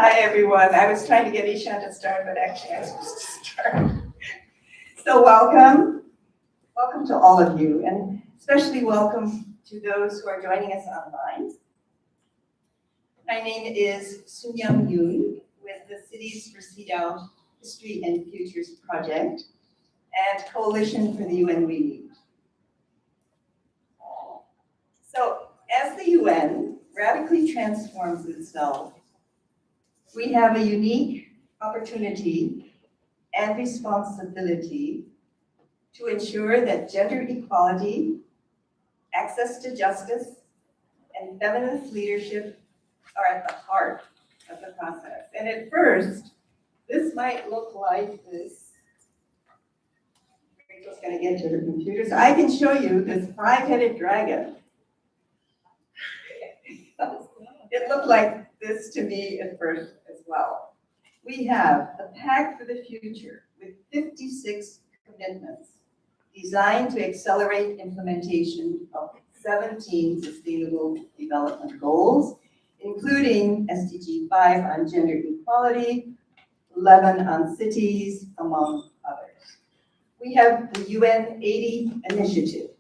Hi, everyone. I was trying to get Ishan to start, but actually I was supposed to start. So welcome. Welcome to all of you, and especially welcome to those who are joining us online. My name is Sun-Young Yoon with the Cities for CEDAW History and Futures Project and Coalition for the UN We Need. So as the UN radically transforms itself, we have a unique opportunity and responsibility to ensure that gender equality, access to justice, and feminist leadership are at the heart of the process. And at first, this might look like this. Rachel's going to get to her computer, so I can show you this five-headed dragon. It looked like this to me at first as well. We have a Pact for the Future with 56 commitments designed to accelerate implementation of 17 Sustainable Development Goals, including SDG 5 on gender equality, 11 on cities, among others. We have the UN 80 initiative,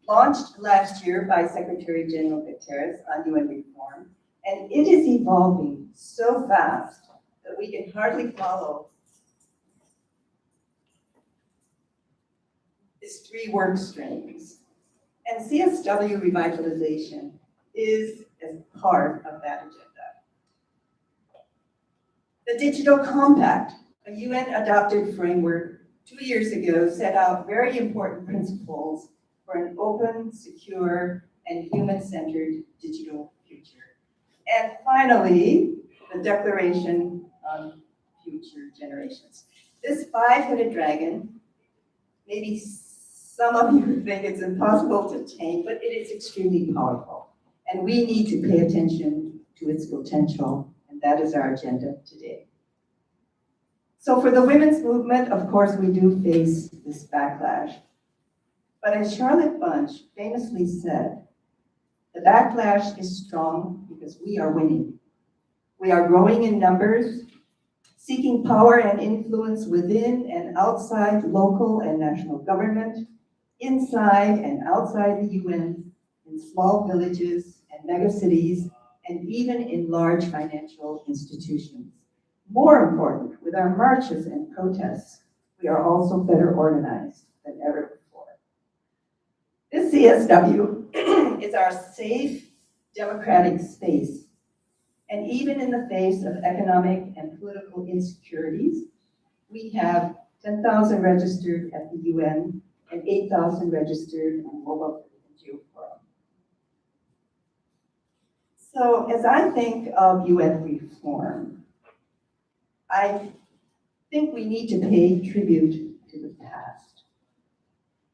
launched last year by Secretary General Guterres on UN reform, and it is evolving so fast that we can hardly follow its 3 work streams. And CSW Revitalization is as part of that agenda. The Digital Compact, a UN-adopted framework 2 years ago, set out very important principles for an open, secure, and human-centered digital future. And finally, the Declaration on Future Generations. This five-headed dragon, maybe some of you think it's impossible to tame, but it is extremely powerful. And we need to pay attention to its potential, and that is our agenda today. So for the women's movement, of course, we do face this backlash. But as Charlotte Bunch famously said, the backlash is strong because we are winning. We are growing in numbers, seeking power and influence within and outside local and national government, inside and outside the UN, in small villages and megacities, and even in large financial institutions. More important, with our marches and protests, we are also better organized than ever before. This CSW is our safe, democratic space. And even in the face of economic and political insecurities, we have 10,000 registered at the UN and 8,000 registered on mobile geoforum. So as I think of UN reform, I think we need to pay tribute to the past.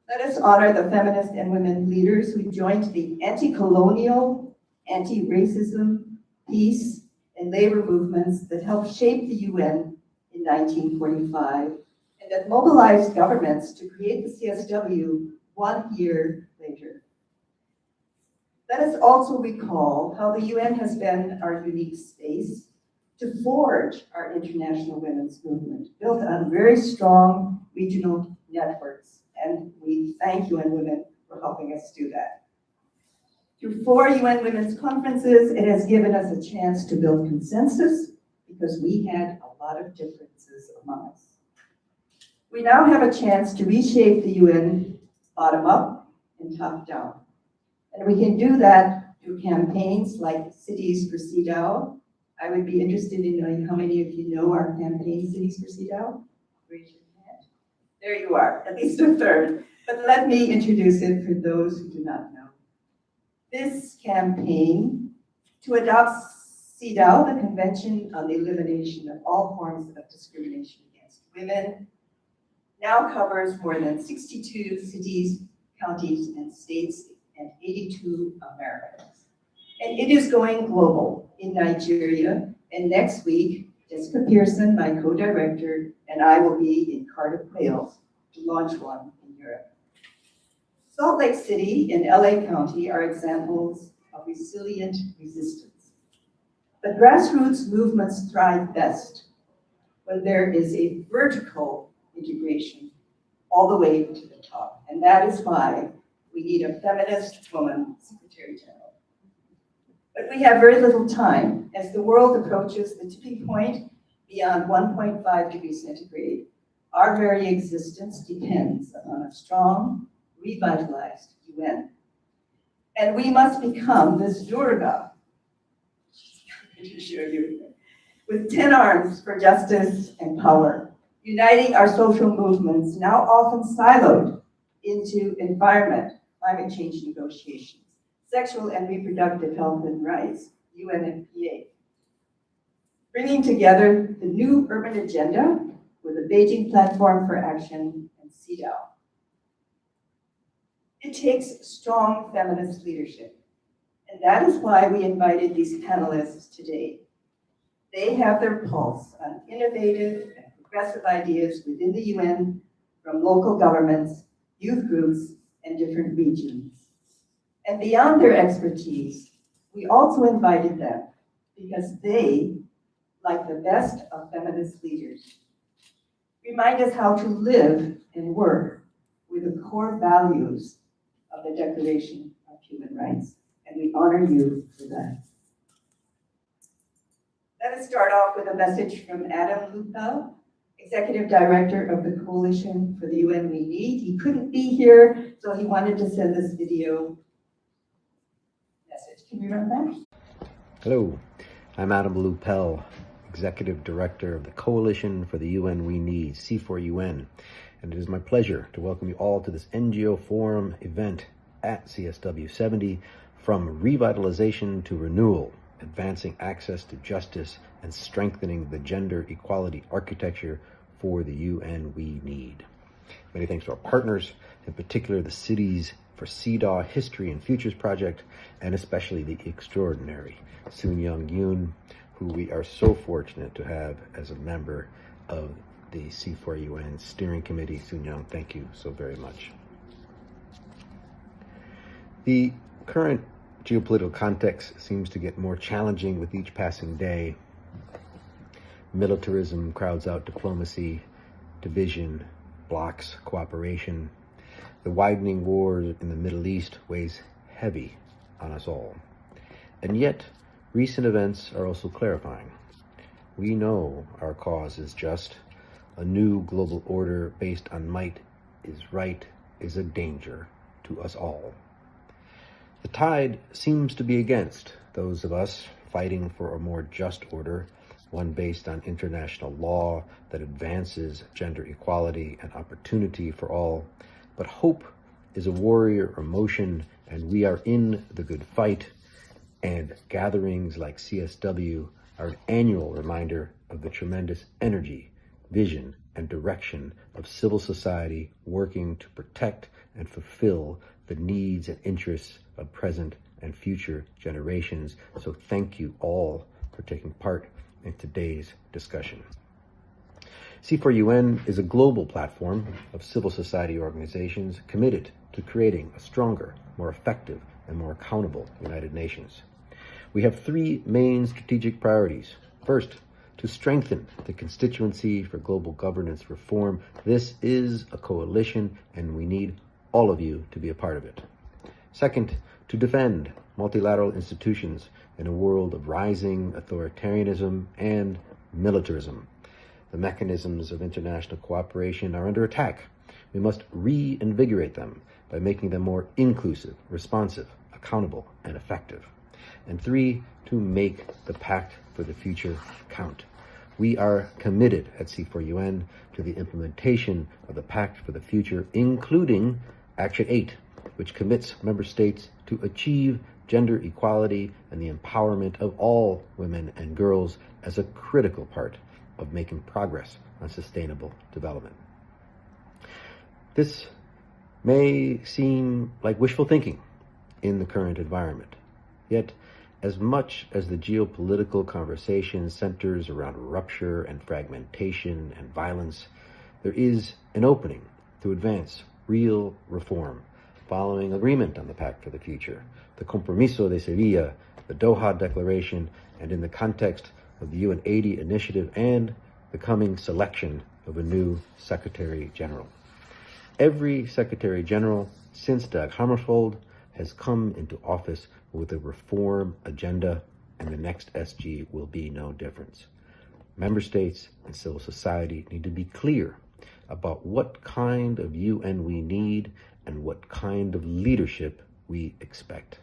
Let us honor the feminist and women leaders who joined the anti-colonial, anti-racism, peace, and labor movements that helped shape the UN in 1945 and that mobilized governments to create the CSW 1 year later. Let us also recall how the UN has been our unique space to forge our international women's movement, built on very strong regional networks. And we thank UNWomen for helping us do that. Through 4 UN Women's Conferences, it has given us a chance to build consensus because we had a lot of differences among us. We now have a chance to reshape the UN bottom up and top down. And we can do that through campaigns like Cities for CEDAW. I would be interested in knowing how many of you know our campaign, Cities for CEDAW. Raise your hand. There you are, at least a third. But let me introduce it for those who do not know. This campaign to adopt CEDAW, the Convention on the Elimination of All Forms of Discrimination Against Women, now covers more than 62 cities, counties, and states, and 82 Americans. And it is going global in Nigeria, and next week, Jessica Pearson, my co-director, and I will be in Cardiff, Wales, to launch one in Europe. Salt Lake City and LA County are examples of resilient resistance. But grassroots movements thrive best when there is a vertical integration all the way to the top. And that is why we need a feminist woman Secretary General. But we have very little time as the world approaches the tipping point beyond 1.5 degrees centigrade. Our very existence depends on a strong, revitalized UN. And we must become this Durga, with 10 arms for justice and power, uniting our social movements, now often siloed into environment, climate change negotiations, sexual and reproductive health and rights, UNFPA, bringing together the new urban agenda with a Beijing Platform for Action and CEDAW. It takes strong feminist leadership, and that is why we invited these panelists today. They have their pulse on innovative and progressive ideas within the UN from local governments, youth groups, and different regions. And beyond their expertise, we also invited them because they, like the best of feminist leaders, remind us how to live and work with the core values of the Declaration of Human Rights. And we honor you for that. Let us start off with a message from Adam Lupel, Executive Director of the Coalition for the UN We Need. He couldn't be here, so he wanted to send this video message. Can we run that? Hello, I'm Adam Lupel, Executive Director of the Coalition for the UN We Need, C4UN, and it is my pleasure to welcome you all to this NGO Forum event at CSW 70, From Revitalization to Renewal, Advancing Access to Justice and Strengthening the Gender Equality Architecture for the UN We Need. Many thanks to our partners, in particular the Cities for CEDAW History and Futures Project, and especially the extraordinary Soon Young Yoon, who we are so fortunate to have as a member of the C4UN Steering Committee. Soon Young, thank you so very much. The current geopolitical context seems to get more challenging with each passing day. Militarism crowds out diplomacy, division blocks cooperation. The widening war in the Middle East weighs heavy on us all. And yet, recent events are also clarifying. We know our cause is just. A new global order based on might is right is a danger to us all. The tide seems to be against those of us fighting for a more just order, one based on international law that advances gender equality and opportunity for all. But hope is a warrior emotion, and we are in the good fight. And gatherings like CSW are an annual reminder of the tremendous energy, vision, and direction of civil society working to protect and fulfill the needs and interests of present and future generations. So thank you all for taking part in today's discussion. C4UN is a global platform of civil society organizations committed to creating a stronger, more effective, and more accountable United Nations. We have three main strategic priorities. First, to strengthen the constituency for global governance reform. This is a coalition, and we need all of you to be a part of it. Second, to defend multilateral institutions in a world of rising authoritarianism and militarism. The mechanisms of international cooperation are under attack. We must reinvigorate them by making them more inclusive, responsive, accountable, and effective. And three, to make the Pact for the Future count. We are committed at C4UN to the implementation of the Pact for the Future, including Action 8, which commits member states to achieve gender equality and the empowerment of all women and girls as a critical part of making progress on sustainable development. This may seem like wishful thinking in the current environment, yet as much as the geopolitical conversation centers around rupture and fragmentation and violence, there is an opening to advance real reform following agreement on the Pact for the Future, the Compromiso de Sevilla the Doha Declaration, and in the context of the UN 80 initiative and the coming selection of a new Secretary General. Every Secretary General since Dag Hammarskjöld has come into office with a reform agenda, and the next SG will be no different. Member states and civil society need to be clear about what kind of UN we need and what kind of leadership we expect.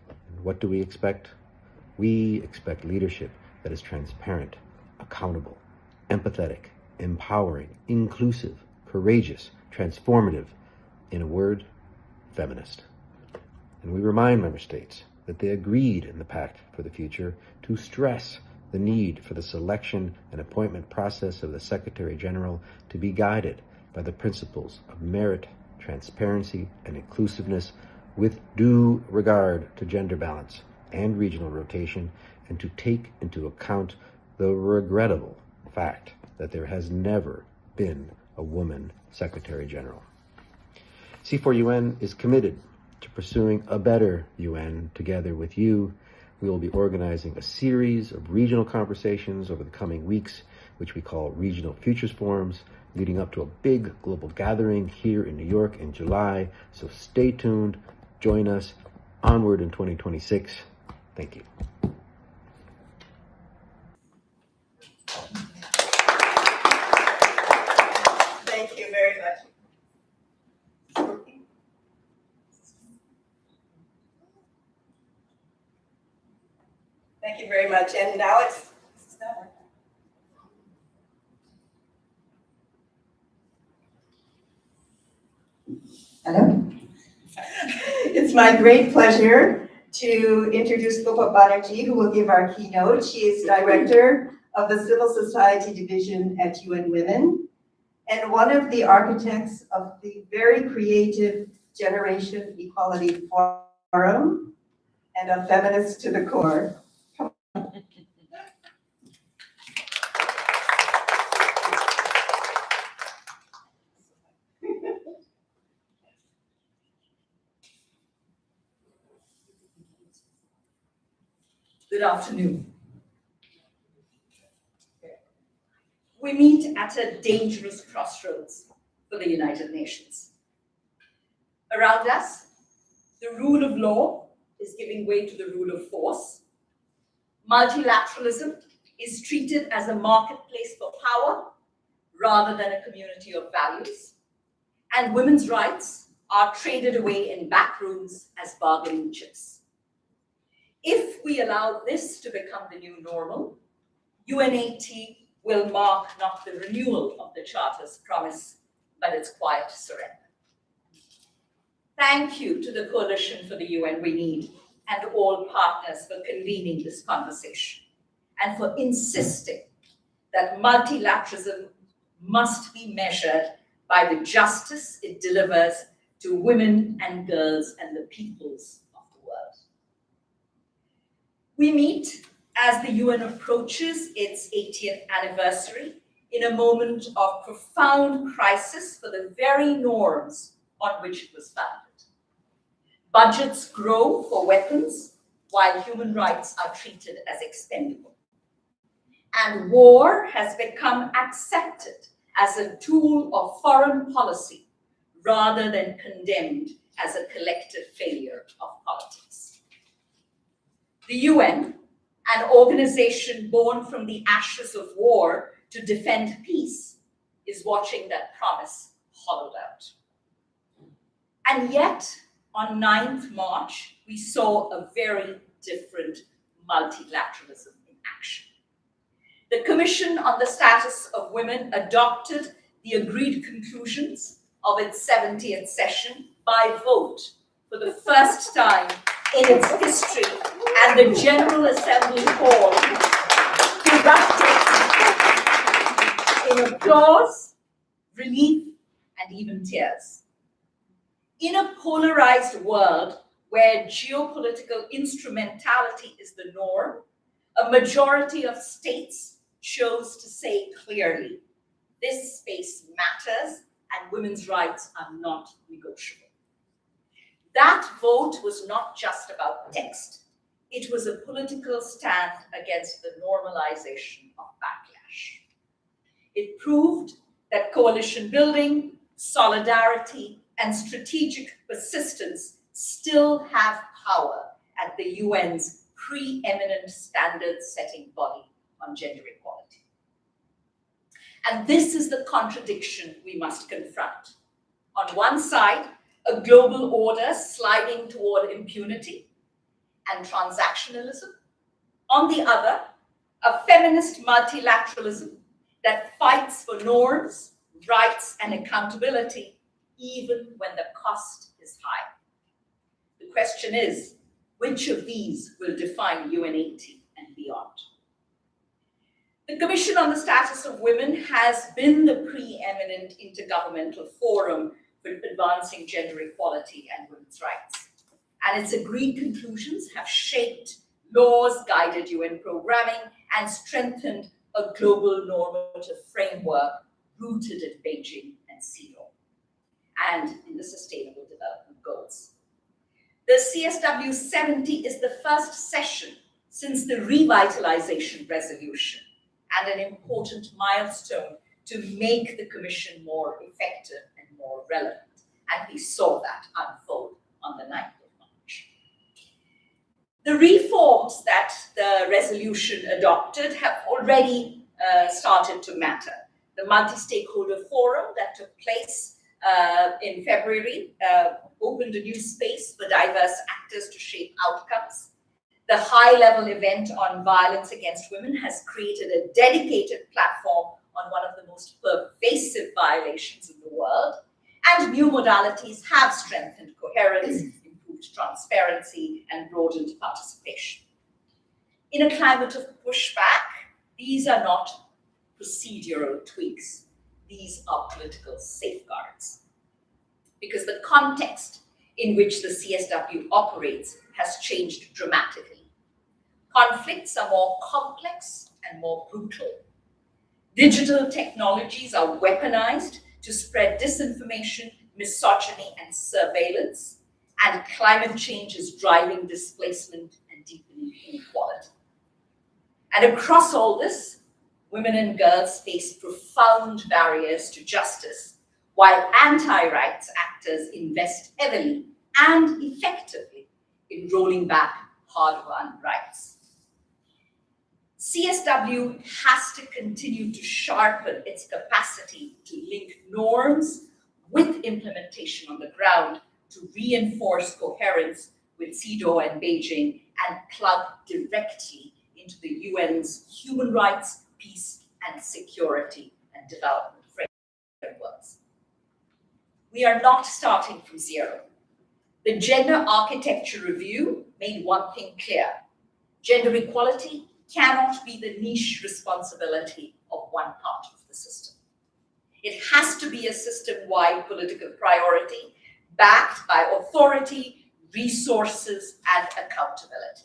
And what do we expect? We expect leadership that is transparent, accountable, empathetic, empowering, inclusive, courageous, transformative, in a word, feminist. And we remind member states that they agreed in the Pact for the Future to stress the need for the selection and appointment process of the Secretary General to be guided by the principles of merit, transparency, and inclusiveness with due regard to gender balance and regional rotation, and to take into account the regrettable fact that there has never been a woman Secretary General. C4UN is committed to pursuing a better UN together with you. We will be organizing a series of regional conversations over the coming weeks, which we call Regional Futures Forums, leading up to a big global gathering here in New York in July. So stay tuned, join us, onward in 2026. Thank you. Thank you very much. Thank you very much. And now it's not working. Hello. It's my great pleasure to introduce Gopa Banerjee, who will give our keynote. She is Director of the Civil Society Division at UNWomen and one of the architects of the very creative Generation Equality Forum and a feminist to the core. Good afternoon. We meet at a dangerous crossroads for the United Nations. Around us, the rule of law is giving way to the rule of force. Multilateralism is treated as a marketplace for power rather than a community of values. And women's rights are traded away in back rooms as bargaining chips. If we allow this to become the new normal, UN80 will mark not the renewal of the Charter's promise, but its quiet surrender. Thank you to the Coalition for the UN We Need and all partners for convening this conversation and for insisting that multilateralism must be measured by the justice it delivers to women and girls and the peoples of the world. We meet as the UN approaches its 80th anniversary in a moment of profound crisis for the very norms on which it was founded. Budgets grow for weapons while human rights are treated as expendable. And war has become accepted as a tool of foreign policy rather than condemned as a collective failure of politics. The UN, an organization born from the ashes of war to defend peace, is watching that promise hollowed out. And yet, on 9th March, we saw a very different multilateralism in action. The Commission on the Status of Women adopted the agreed conclusions of its 70th session by vote for the first time in its history, and the General Assembly Hall erupted in applause, relief, and even tears. In a polarized world where geopolitical instrumentality is the norm, a majority of states chose to say clearly, this space matters and women's rights are not negotiable. That vote was not just about text. it was a political stand against the normalization of backlash. It proved that coalition building, solidarity, and strategic persistence still have power at the UN's preeminent standard-setting body on gender equality. And this is the contradiction we must confront. On one side, a global order sliding toward impunity and transactionalism. On the other, a feminist multilateralism that fights for norms, rights, and accountability, even when the cost is high. The question is, which of these will define UN80 and beyond? The Commission on the Status of Women has been the preeminent intergovernmental forum for advancing gender equality and women's rights. And its agreed conclusions have shaped laws, guided UN programming, and strengthened a global normative framework rooted in Beijing and Keynote, and in the Sustainable Development Goals. The CSW 70 is the first session since the Revitalization resolution and an important milestone to make the Commission more effective and more relevant. And we saw that unfold on the 9th of March. The reforms that the resolution adopted have already started to matter. The multi-stakeholder forum that took place in February opened a new space for diverse actors to shape outcomes. The high-level event on violence against women has created a dedicated platform on one of the most pervasive violations in the world, and new modalities have strengthened coherence, improved transparency, and broadened participation. In a climate of pushback, these are not procedural tweaks. These are political safeguards. Because the context in which the CSW operates has changed dramatically. Conflicts are more complex and more brutal. Digital technologies are weaponized to spread disinformation, misogyny, and surveillance, and climate change is driving displacement and deepening inequality. And across all this, women and girls face profound barriers to justice, while anti-rights actors invest heavily and effectively in rolling back hard-won rights. CSW has to continue to sharpen its capacity to link norms with implementation on the ground to reinforce coherence with CEDAW and Beijing and plug directly into the UN's human rights, peace, and security and development frameworks. We are not starting from zero. The Gender Architecture Review made one thing clear. Gender equality cannot be the niche responsibility of one part of the system. It has to be a system-wide political priority backed by authority, resources, and accountability.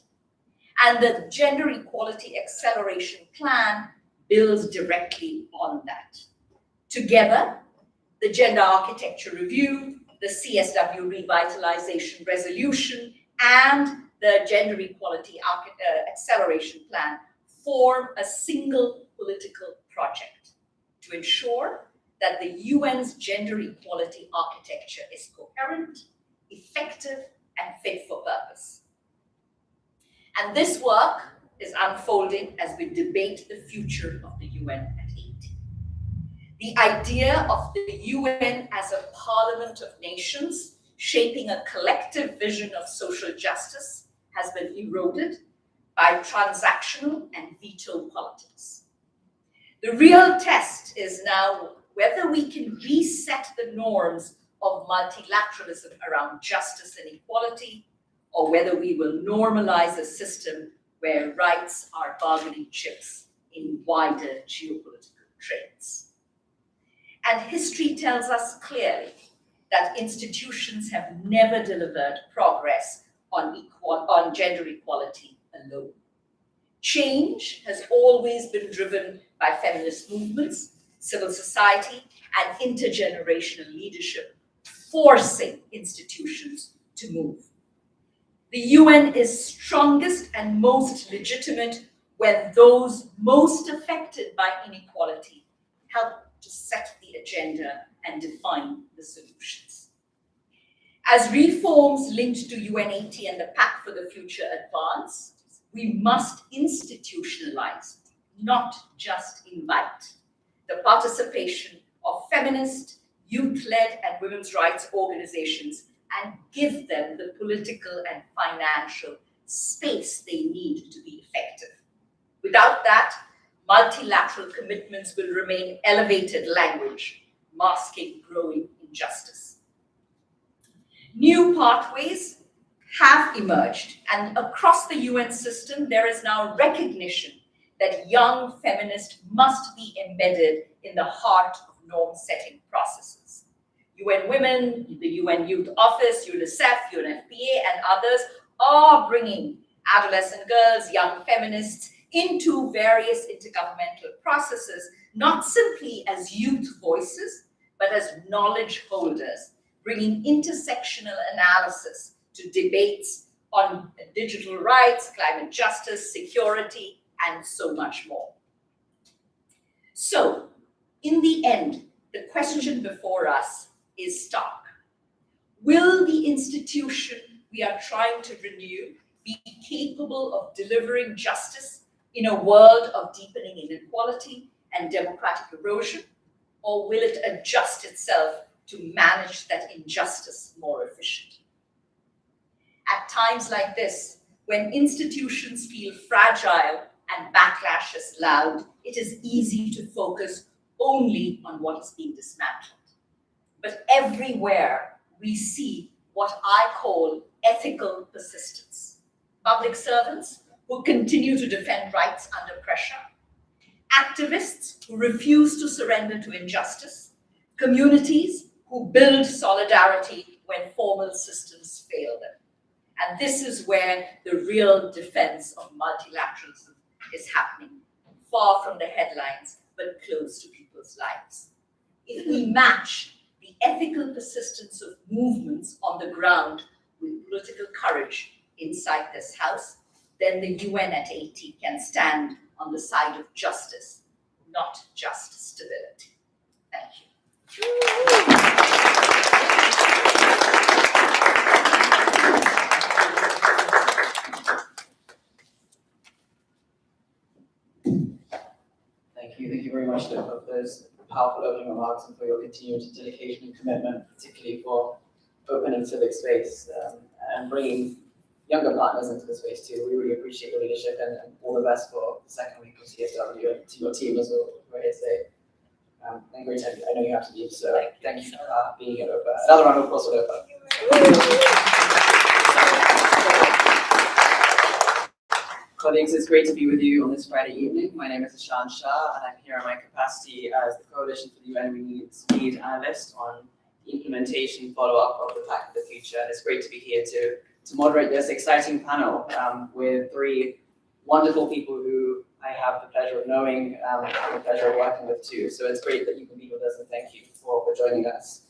And the Gender Equality Acceleration Plan builds directly on that. Together, the Gender Architecture Review, the CSW Revitalization Resolution, and the Gender Equality Acceleration Plan form a single political project to ensure that the UN's gender equality architecture is coherent, effective, and fit for purpose. And this work is unfolding as we debate the future of the UN at 80. The idea of the UN as a parliament of nations shaping a collective vision of social justice has been eroded by transactional and veto politics. The real test is now whether we can reset the norms of multilateralism around justice and equality, or whether we will normalize a system where rights are bargaining chips in wider geopolitical trades. And history tells us clearly that institutions have never delivered progress on gender equality alone. Change has always been driven by feminist movements, civil society, and intergenerational leadership, forcing institutions to move. The UN is strongest and most legitimate when those most affected by inequality help to set the agenda and define the solutions. As reforms linked to UN80 and the Pact for the Future advance, we must institutionalize, not just invite, the participation of feminist, youth-led, and women's rights organizations and give them the political and financial space they need to be effective. Without that, multilateral commitments will remain elevated language, masking growing injustice. New pathways have emerged, and across the UN system, there is now recognition that young feminists must be embedded in the heart of norm-setting processes. UNWomen, the UN Youth Office, UNICEF, UNFPA, and others are bringing adolescent girls, young feminists into various intergovernmental processes, not simply as youth voices, but as knowledge holders, bringing intersectional analysis to debates on digital rights, climate justice, security, and so much more. So, in the end, the question before us is stark. Will the institution we are trying to renew be capable of delivering justice in a world of deepening inequality and democratic erosion, or will it adjust itself to manage that injustice more efficiently? At times like this, when institutions feel fragile and backlash is loud, it is easy to focus only on what is being dismantled. But everywhere we see what I call ethical persistence. Public servants who continue to defend rights under pressure, activists who refuse to surrender to injustice, communities who build solidarity when formal systems fail them. And this is where the real defense of multilateralism is happening, far from the headlines, but close to people's lives. If we match the ethical persistence of movements on the ground with political courage inside this house, then the UN at 80 can stand on the side of justice, not just stability. Thank you. Thank you very much for those powerful opening remarks and for your continued dedication and commitment, particularly for open and civic space and bringing younger partners into the space too. We really appreciate your leadership and all the best for the second week of CSW and to your team as well. We're here today. And great time. I know you have to leave, so thank you for being here. Another round of applause for Opa. Colleagues, it's great to be with you on this Friday evening. My name is Ishan Shah, and I'm here in my capacity as the Coalition for the UNWomen's lead analyst on the implementation follow-up of the Pact for the Future. And it's great to be here to moderate this exciting panel with three wonderful people who I have the pleasure of knowing and the pleasure of working with too. So it's great that you can be with us, and thank you for joining us.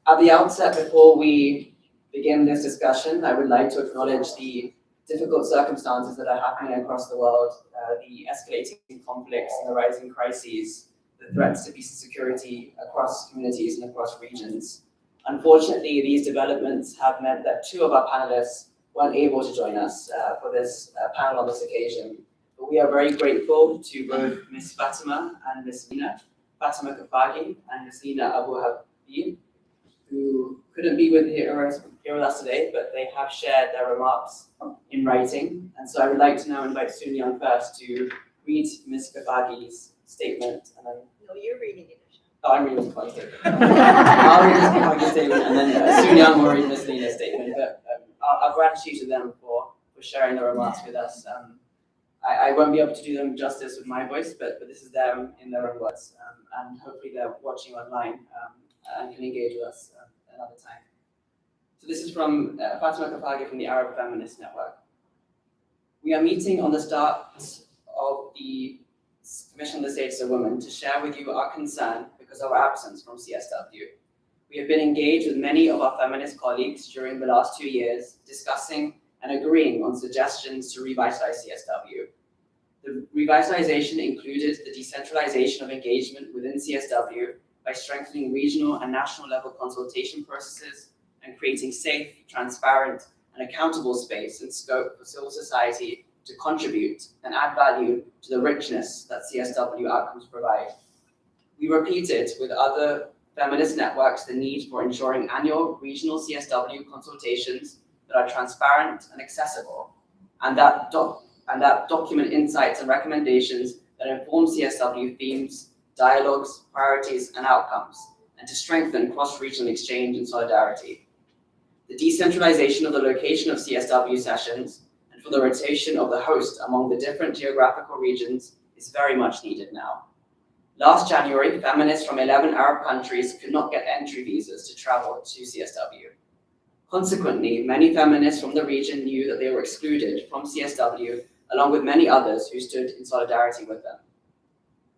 At the outset, before we begin this discussion, I would like to acknowledge the difficult circumstances that are happening across the world, the escalating conflicts and the rising crises, the threats to peace and security across communities and across regions. Unfortunately, these developments have meant that two of our panelists weren't able to join us for this panel on this occasion. But we are very grateful to both Ms. Fatima and Ms. Nina, Fatima Kafagi and Ms. Nina Abu Habib, who couldn't be here with us today, but they have shared their remarks in writing. And so I would like to now invite Sun Young first to read Ms. Kafagi's statement. And then, No, you're reading it. oh, I'm reading Ms. Kafagi's statement. I'll read Ms. Kafagi's statement, and then Sun Young will read Ms. Nina's statement. But our gratitude to them for sharing their remarks with us. I won't be able to do them justice with my voice, but this is them in their own words. And hopefully they're watching online and can engage with us another time. So this is from Fatima Kafagi from the Arab Feminist Network. We are meeting on the start of the Commission on the Status of Women to share with you our concern because of our absence from CSW. We have been engaged with many of our feminist colleagues during the last 2 years, discussing and agreeing on suggestions to revitalize CSW. The revitalization included the decentralization of engagement within CSW by strengthening regional and national level consultation processes and creating safe, transparent, and accountable space and scope for civil society to contribute and add value to the richness that CSW outcomes provide. We repeated with other feminist networks the need for ensuring annual regional CSW consultations that are transparent and accessible, and that document insights and recommendations that inform CSW themes, dialogues, priorities, and outcomes, and to strengthen cross-regional exchange and solidarity. The decentralization of the location of CSW sessions and for the rotation of the host among the different geographical regions is very much needed now. Last January, feminists from 11 Arab countries could not get entry visas to travel to CSW. Consequently, many feminists from the region knew that they were excluded from CSW, along with many others who stood in solidarity with them.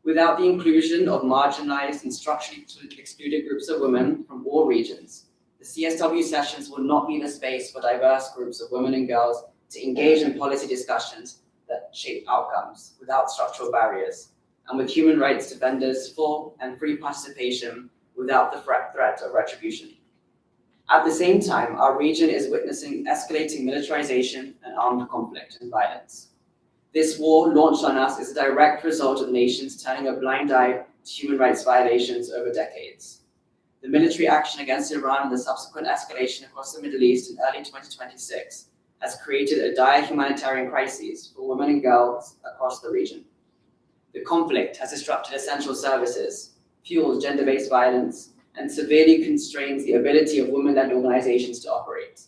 Without the inclusion of marginalized and structurally excluded groups of women from all regions, the CSW sessions will not be the space for diverse groups of women and girls to engage in policy discussions that shape outcomes without structural barriers, and with human rights defenders' full and free participation without the threat of retribution. At the same time, our region is witnessing escalating militarization and armed conflict and violence. This war launched on us is a direct result of nations turning a blind eye to human rights violations over decades. The military action against Iran and the subsequent escalation across the Middle East in early 2026 has created a dire humanitarian crisis for women and girls across the region. The conflict has disrupted essential services, fuels gender-based violence, and severely constrains the ability of women-led organizations to operate.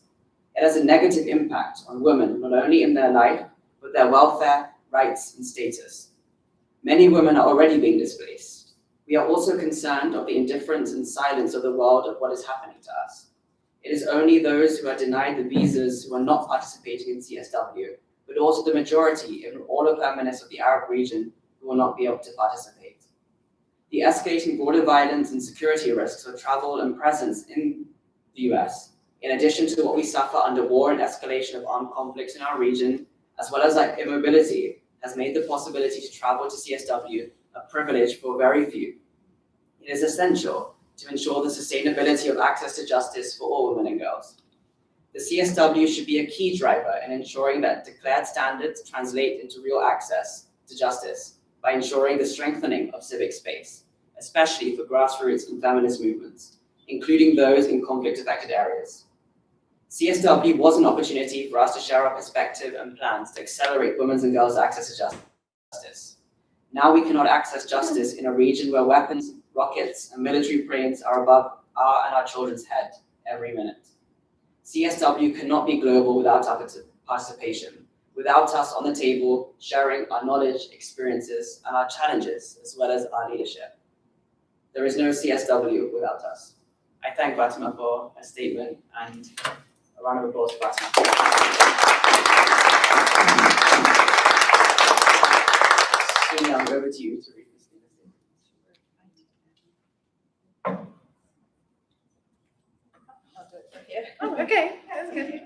It has a negative impact on women, not only in their life, but their welfare, rights, and status. Many women are already being displaced. We are also concerned of the indifference and silence of the world of what is happening to us. It is only those who are denied the visas who are not participating in CSW, but also the majority, if not all of feminists of the Arab region, who will not be able to participate. The escalating border violence and security risks of travel and presence in the US, in addition to what we suffer under war and escalation of armed conflicts in our region, as well as immobility, has made the possibility to travel to CSW a privilege for very few. It is essential to ensure the sustainability of access to justice for all women and girls. The CSW should be a key driver in ensuring that declared standards translate into real access to justice by ensuring the strengthening of civic space, especially for grassroots and feminist movements, including those in conflict-affected areas. CSW was an opportunity for us to share our perspective and plans to accelerate women's and girls' access to justice. Now we cannot access justice in a region where weapons, rockets, and military planes are above our and our children's head every minute. CSW cannot be global without our participation, without us on the table sharing our knowledge, experiences, and our challenges, as well as our leadership. There is no CSW without us. I thank Fatima for her statement, and a round of applause for Fatima. Young, over to you to read this statement. I'll do it from here. Oh, okay, that's good.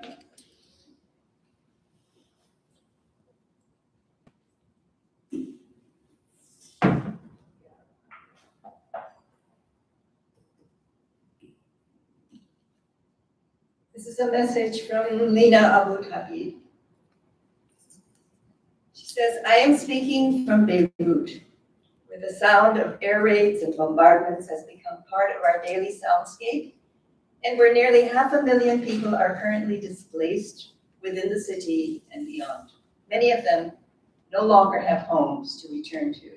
This is a message from Lina Abu Taqi. She says, I am speaking from Beirut, where the sound of air raids and bombardments has become part of our daily soundscape, and where nearly 500,000 people are currently displaced within the city and beyond. Many of them no longer have homes to return to.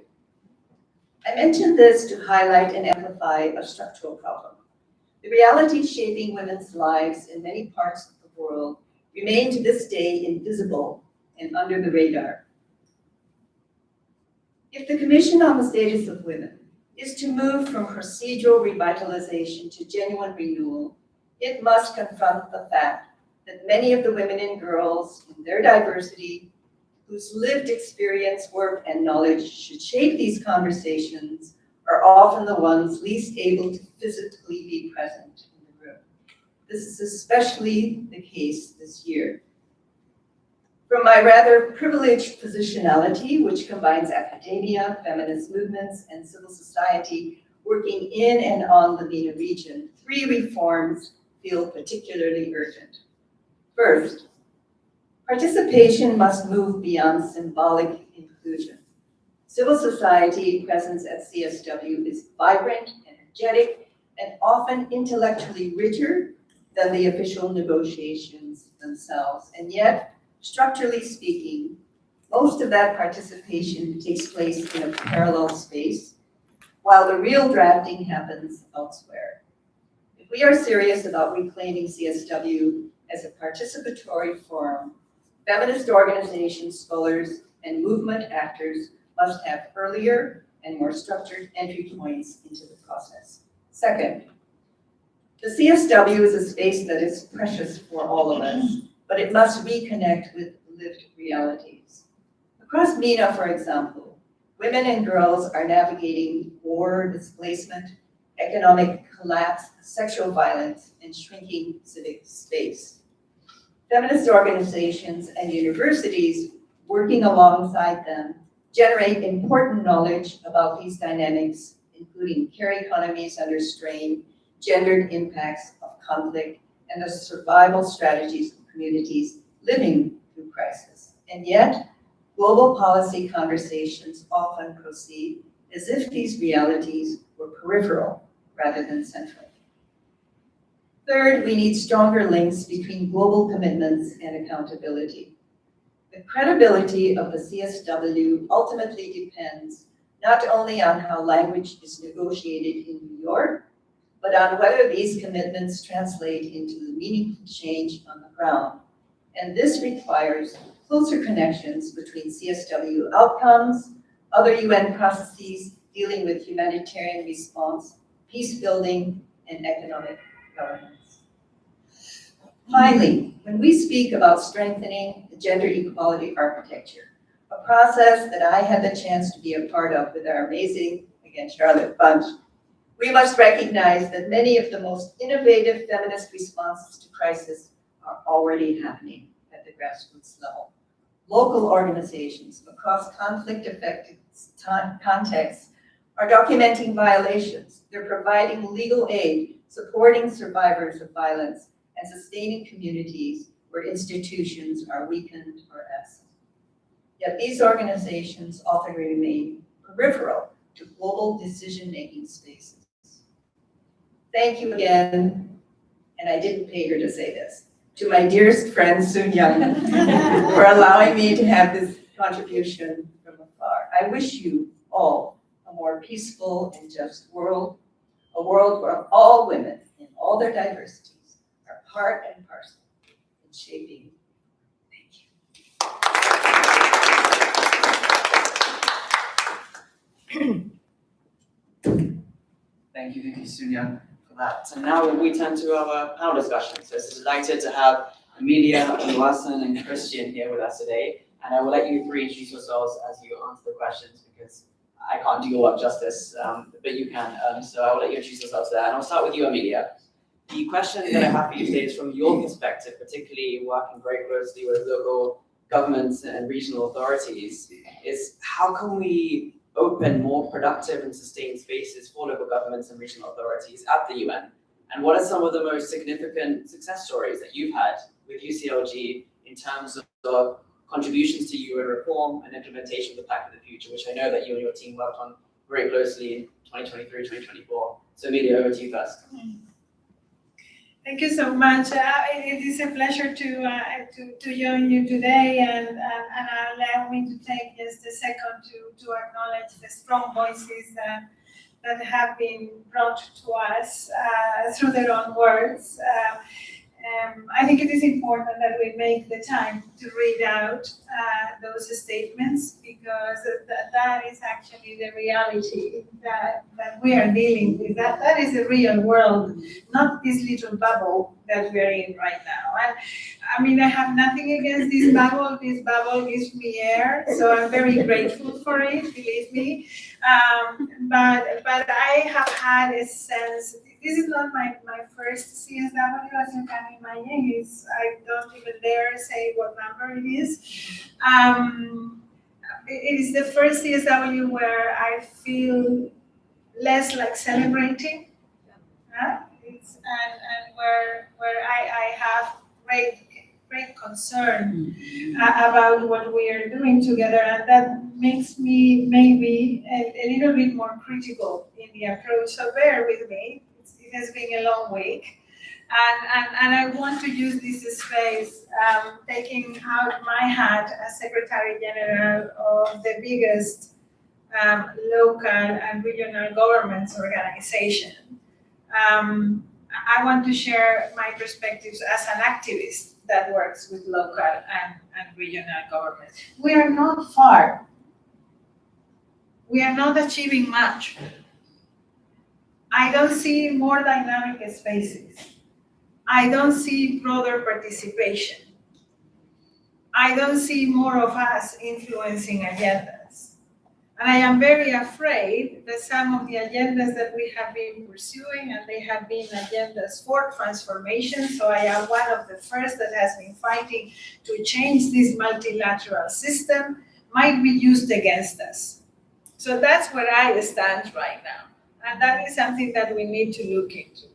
I mention this to highlight and amplify a structural problem. The realities shaping women's lives in many parts of the world remain to this day invisible and under the radar. If the Commission on the Status of Women is to move from procedural revitalization to genuine renewal, it must confront the fact that many of the women and girls in their diversity, whose lived experience, work, and knowledge should shape these conversations, are often the ones least able to physically be present in the room. This is especially the case this year. From my rather privileged positionality, which combines academia, feminist movements, and civil society working in and on the MENA region, 3 reforms feel particularly urgent. First, participation must move beyond symbolic inclusion. Civil society presence at CSW is vibrant, energetic, and often intellectually richer than the official negotiations themselves. And yet, structurally speaking, most of that participation takes place in a parallel space, while the real drafting happens elsewhere. If we are serious about reclaiming CSW as a participatory forum, feminist organizations, scholars, and movement actors must have earlier and more structured entry points into the process. Second, the CSW is a space that is precious for all of us, but it must reconnect with lived realities. Across MENA, for example, women and girls are navigating war, displacement, economic collapse, sexual violence, and shrinking civic space. Feminist organizations and universities working alongside them generate important knowledge about these dynamics, including care economies under strain, gendered impacts of conflict, and the survival strategies of communities living through crisis. And yet, global policy conversations often proceed as if these realities were peripheral rather than central. Third, we need stronger links between global commitments and accountability. The credibility of the CSW ultimately depends not only on how language is negotiated in New York, but on whether these commitments translate into the meaningful change on the ground. And this requires closer connections between CSW outcomes, other UN processes dealing with humanitarian response, peace building, and economic governance. Finally, when we speak about strengthening the gender equality architecture, a process that I had the chance to be a part of with our amazing, again, Charlotte Bunch, we must recognize that many of the most innovative feminist responses to crisis are already happening at the grassroots level. Local organizations across conflict-affected contexts are documenting violations. They're providing legal aid, supporting survivors of violence, and sustaining communities where institutions are weakened or absent. Yet these organizations often remain peripheral to global decision-making spaces. Thank you again, and I didn't pay her to say this, to my dearest friend Soon Young for allowing me to have this contribution from afar. I wish you all a more peaceful and just world, a world where all women in all their diversities are part and parcel in shaping. Thank you, Soon Young, for that. And now we turn to our panel discussion. So it's delighted to have Amelia, Oluwaseun, and Christian here with us today. And I will let you 3 introduce yourselves as you answer the questions because I can't do your work justice, but you can. So I will let you introduce yourselves there. And I'll start with you, Amelia. The question that I have for you today is from your perspective, particularly working very closely with local governments and regional authorities, is how can we open more productive and sustained spaces for local governments and regional authorities at the UN? And what are some of the most significant success stories that you've had with UCLG in terms of contributions to UN reform and implementation of the Pact of the Future, which I know that you and your team worked on very closely in 2023, 2024. So Amelia, over to you first. Thank you so much. It is a pleasure to join you today, and allow me to take just a second to acknowledge the strong voices that have been brought to us through their own words. I think it is important that we make the time to read out those statements because that is actually the reality that we are dealing with. That is the real world, not this little bubble that we are in right now. And I mean, I have nothing against this bubble. This bubble gives me air, so I'm very grateful for it, believe me. But I have had a sense, this is not my first CSW, as you can imagine. I don't even dare say what number it is. It is the first CSW where I feel less like celebrating. And where I have great concern about what we are doing together, and that makes me maybe a little bit more critical in the approach. So bear with me. It has been a long week. And I want to use this space, taking out my hat as Secretary General of the biggest local and regional governments organization. I want to share my perspectives as an activist that works with local and regional governments. We are not far. We are not achieving much. I don't see more dynamic spaces. I don't see broader participation. I don't see more of us influencing agendas. And I am very afraid that some of the agendas that we have been pursuing, and they have been agendas for transformation, so I am one of the first that has been fighting to change this multilateral system, might be used against us. So that's where I stand right now. And that is something that we need to look into.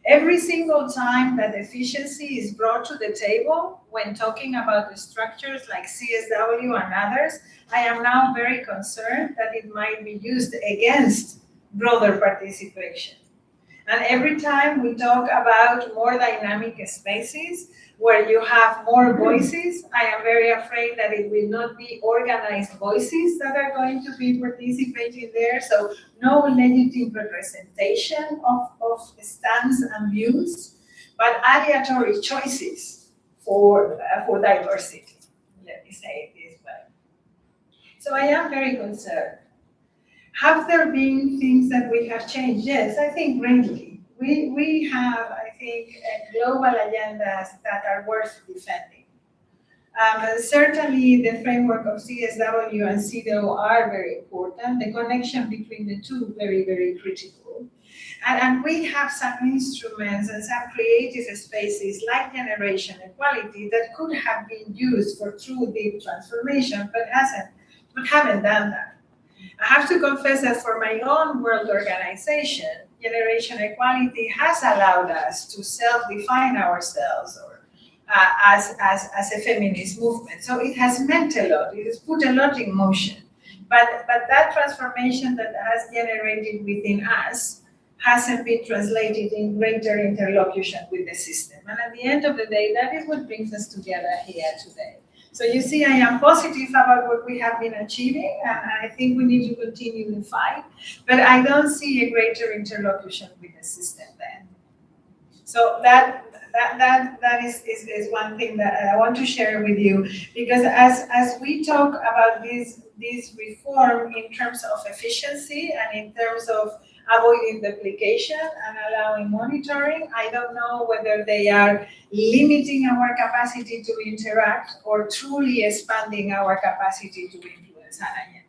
Every single time that efficiency is brought to the table when talking about the structures like CSW and others, I am now very concerned that it might be used against broader participation. And every time we talk about more dynamic spaces where you have more voices, I am very afraid that it will not be organized voices that are going to be participating there. So no legitimate representation of stands and views, but aleatory choices for diversity. Let me say it this way. So I am very concerned. Have there been things that we have changed? Yes, I think greatly. We have, I think, global agendas that are worth defending. Certainly, the framework of CSW and CEDAW are very important. The connection between the two, very, very critical. And we have some instruments and some creative spaces like generation equality that could have been used for true deep transformation, but haven't done that. I have to confess that for my own world organization, generation equality has allowed us to self-define ourselves as a feminist movement. So it has meant a lot. It has put a lot in motion. But that transformation that has generated within us hasn't been translated in greater interlocution with the system. And at the end of the day, that is what brings us together here today. So you see, I am positive about what we have been achieving, and I think we need to continue the fight, but I don't see a greater interlocution with the system then. So that is one thing that I want to share with you, because as we talk about this reform in terms of efficiency and in terms of avoiding duplication and allowing monitoring, I don't know whether they are limiting our capacity to interact or truly expanding our capacity to influence an agenda.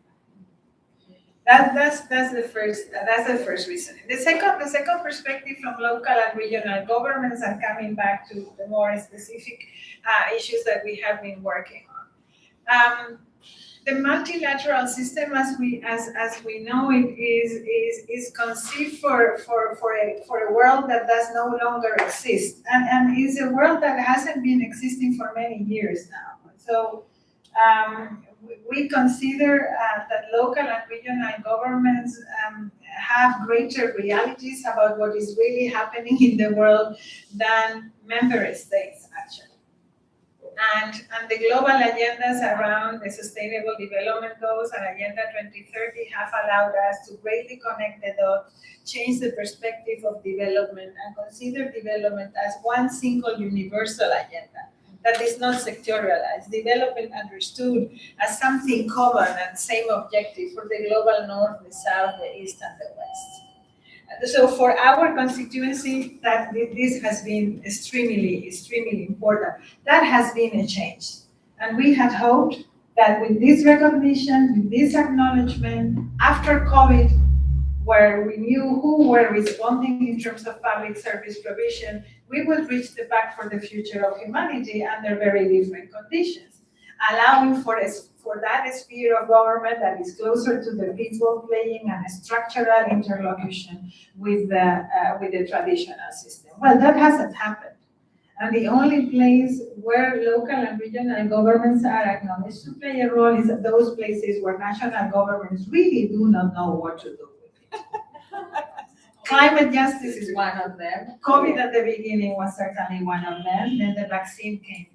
That's the first reason. The second perspective from local and regional governments, and coming back to the more specific issues that we have been working on. The multilateral system, as we know it, is conceived for a world that does no longer exist, and is a world that hasn't been existing for many years now. So we consider that local and regional governments have greater realities about what is really happening in the world than member states, actually. And the global agendas around the Sustainable Development Goals and Agenda 2030 have allowed us to greatly connect the dots, change the perspective of development, and consider development as one single universal agenda that is not sectorialized, development understood as something common and same objective for the global north, the south, the east, and the west. So for our constituency, that this has been extremely important. That has been a change. And we had hoped that with this recognition, with this acknowledgement, after COVID, where we knew who were responding in terms of public service provision, we would reach the Pact for the Future of Humanity under very different conditions, allowing for that sphere of government that is closer to the people, playing a structural interlocution with the traditional system. Well, that hasn't happened. And the only place where local and regional governments are acknowledged to play a role is those places where national governments really do not know what to do with it. Climate justice is one of them. COVID at the beginning was certainly one of them. Then the vaccine came,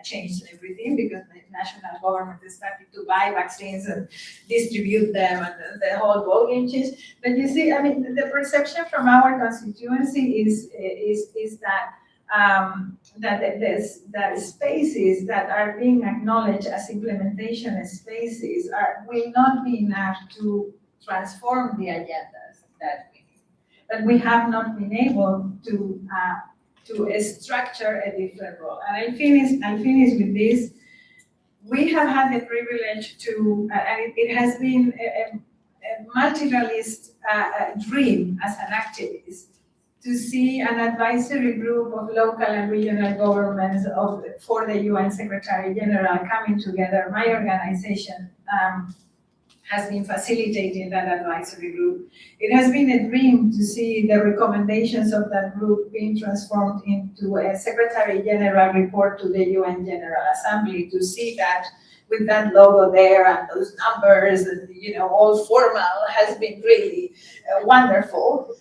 changed everything because the national government started to buy vaccines and distribute them, and the whole ballgame changed. But you see, I mean, the perception from our constituency is that that spaces that are being acknowledged as implementation spaces will not be enough to transform the agendas that we need. But we have not been able to structure a different role. And I'll finish with this. We have had the privilege to, and it has been a multilateralist dream as an activist, to see an advisory group of local and regional governments for the UN Secretary General coming together. My organization has been facilitating that advisory group. It has been a dream to see the recommendations of that group being transformed into a Secretary General report to the UN General Assembly, to see that with that logo there and those numbers and, all formal has been really wonderful.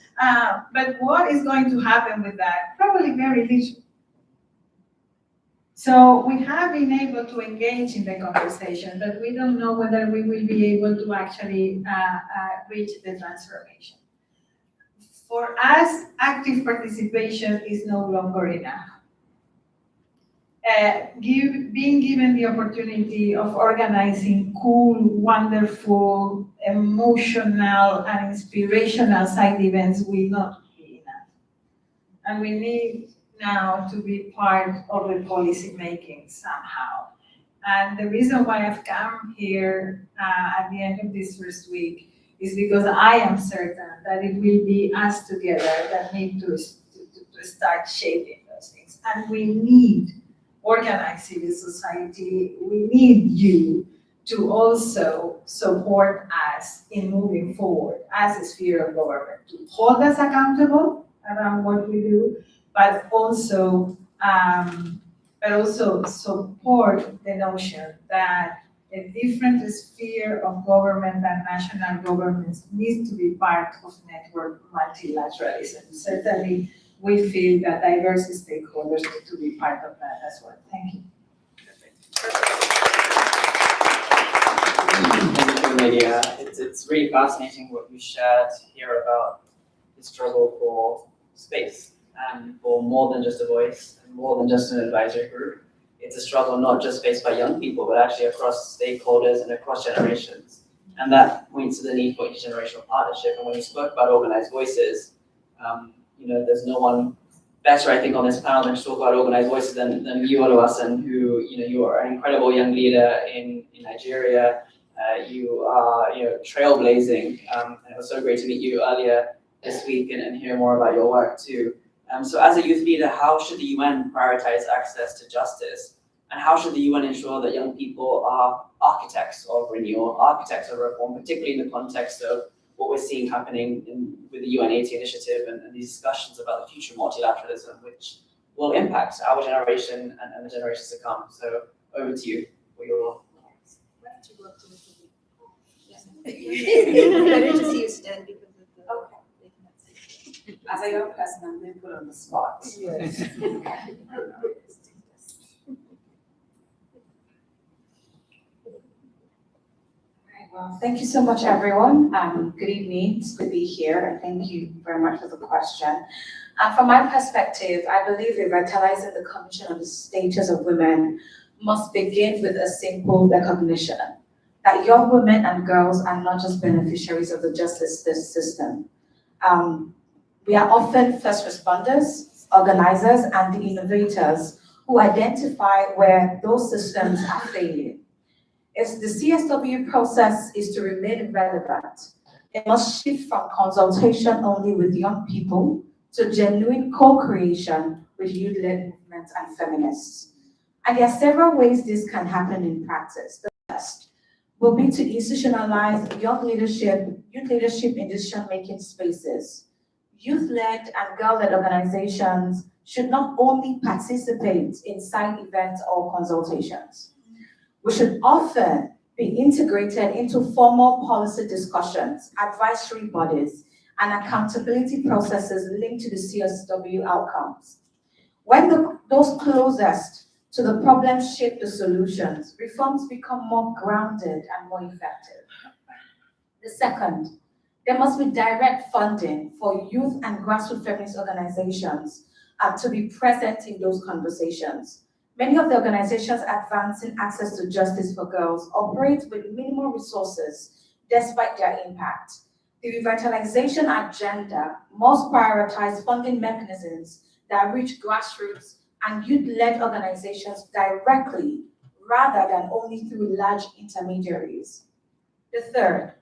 But what is going to happen with that? Probably very little. So we have been able to engage in the conversation, but we don't know whether we will be able to actually reach the transformation. For us, active participation is no longer enough. Being given the opportunity of organizing cool, wonderful, emotional, and inspirational side events will not be enough. And we need now to be part of the policy making somehow. And the reason why I've come here at the end of this first week is because I am certain that it will be us together that need to start shaping those things. And we need organized civil society, we need you to also support us in moving forward as a sphere of government, to hold us accountable around what we do, but also support the notion that a different sphere of government than national governments needs to be part of network multilateralism. Certainly, we feel that diverse stakeholders need to be part of that as well. Thank you. Thank you, Lydia. It's really fascinating what you shared here about the struggle for space and for more than just a voice and more than just an advisory group. It's a struggle not just faced by young people, but actually across stakeholders and across generations. And that points to the need for intergenerational partnership. And when you spoke about organized voices, there's no one better, I think, on this panel than to talk about organized voices than you, Oluwaseun, who, you are an incredible young leader in Nigeria. You are, trailblazing. And it was so great to meet you earlier this week and hear more about your work too. So as a youth leader, how should the UN prioritize access to justice? And how should the UN ensure that young people are architects of renewal, architects of reform, particularly in the context of what we're seeing happening with the UN 80 initiative and these discussions about the future of multilateralism, which will impact our generation and the generations to come. So over to you for your comments. Better to see you stand because of the. Okay. As a young person, I'm being put on the spot. Yes. Well, thank you so much, everyone. Good evening. It's good to be here, and thank you very much for the question. From my perspective, I believe revitalizing the Commission on the Status of Women must begin with a simple recognition that young women and girls are not just beneficiaries of the justice system. We are often first responders, organizers, and the innovators who identify where those systems are failing. If the CSW process is to remain relevant, it must shift from consultation only with young people to genuine co-creation with youth-led movements and feminists. And there are several ways this can happen in practice. The first will be to institutionalize youth leadership in decision-making spaces. Youth-led and girl-led organizations should not only participate in side events or consultations. We should often be integrated into formal policy discussions, advisory bodies, and accountability processes linked to the CSW outcomes. When those closest to the problem shape the solutions, reforms become more grounded and more effective. The second, there must be direct funding for youth and grassroots feminist organizations to be present in those conversations. Many of the organizations advancing access to justice for girls operate with minimal resources despite their impact. The revitalization agenda must prioritize funding mechanisms that reach grassroots and youth-led organizations directly rather than only through large intermediaries. The third,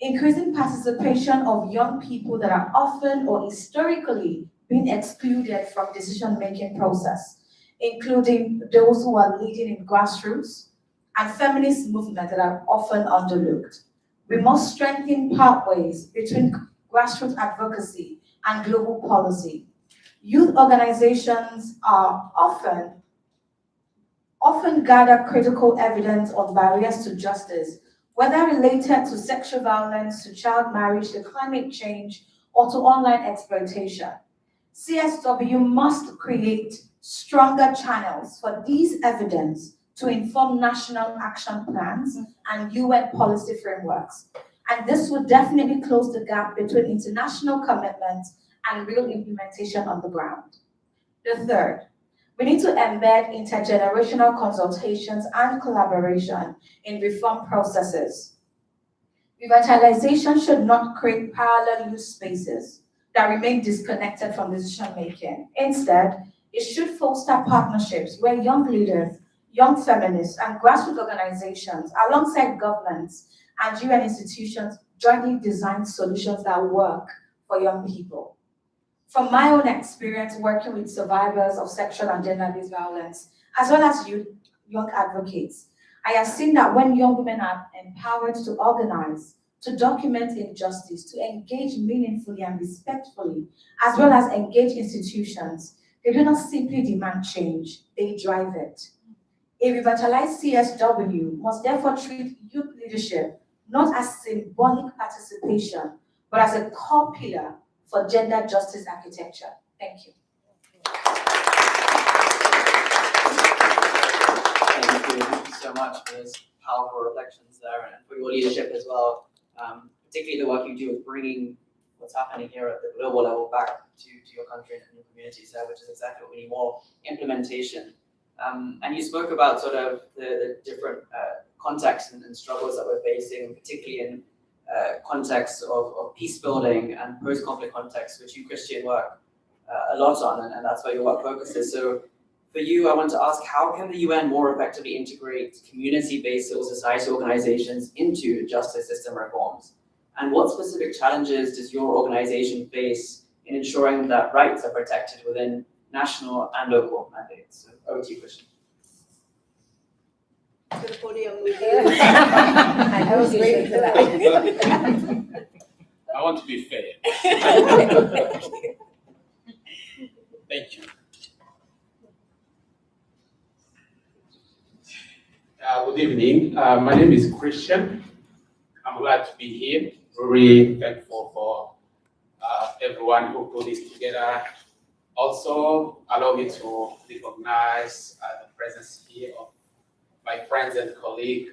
increasing participation of young people that are often or historically being excluded from decision-making process, including those who are leading in grassroots and feminist movements that are often underlooked. We must strengthen pathways between grassroots advocacy and global policy. Youth organizations are often gather critical evidence on barriers to justice, whether related to sexual violence, to child marriage, to climate change, or to online exploitation. CSW must create stronger channels for these evidence to inform national action plans and UN policy frameworks. And this would definitely close the gap between international commitments and real implementation on the ground. The third, we need to embed intergenerational consultations and collaboration in reform processes. Revitalization should not create parallel use spaces that remain disconnected from decision making. Instead, it should foster partnerships where young leaders, young feminists, and grassroots organizations, alongside governments and UN institutions, jointly design solutions that work for young people. From my own experience working with survivors of sexual and gender-based violence, as well as young advocates, I have seen that when young women are empowered to organize, to document injustice, to engage meaningfully and respectfully, as well as engage institutions, they do not simply demand change, they drive it. A revitalized CSW must therefore treat youth leadership not as symbolic participation, but as a core pillar for gender justice architecture. Thank you. Thank you so much for those powerful reflections there and for your leadership as well. Particularly the work you do with bringing what's happening here at the global level back to your country and your communities there, which is exactly what we need, more implementation. And you spoke about sort of the different contexts and struggles that we're facing, particularly in contexts of peace building and post-conflict contexts, which you, Christian, work a lot on, and that's where your work focuses. So for you, I want to ask, how can the UN more effectively integrate community-based civil society organizations into justice system reforms? And what specific challenges does your organization face in ensuring that rights are protected within national and local mandates? So over to you, Christian. To the podium with you. I was waiting for that. I want to be fair. Thank you. Good evening. My name is Christian. I'm glad to be here. Really thankful for everyone who put this together. Also, allow me to recognize the presence here of my friends and colleague,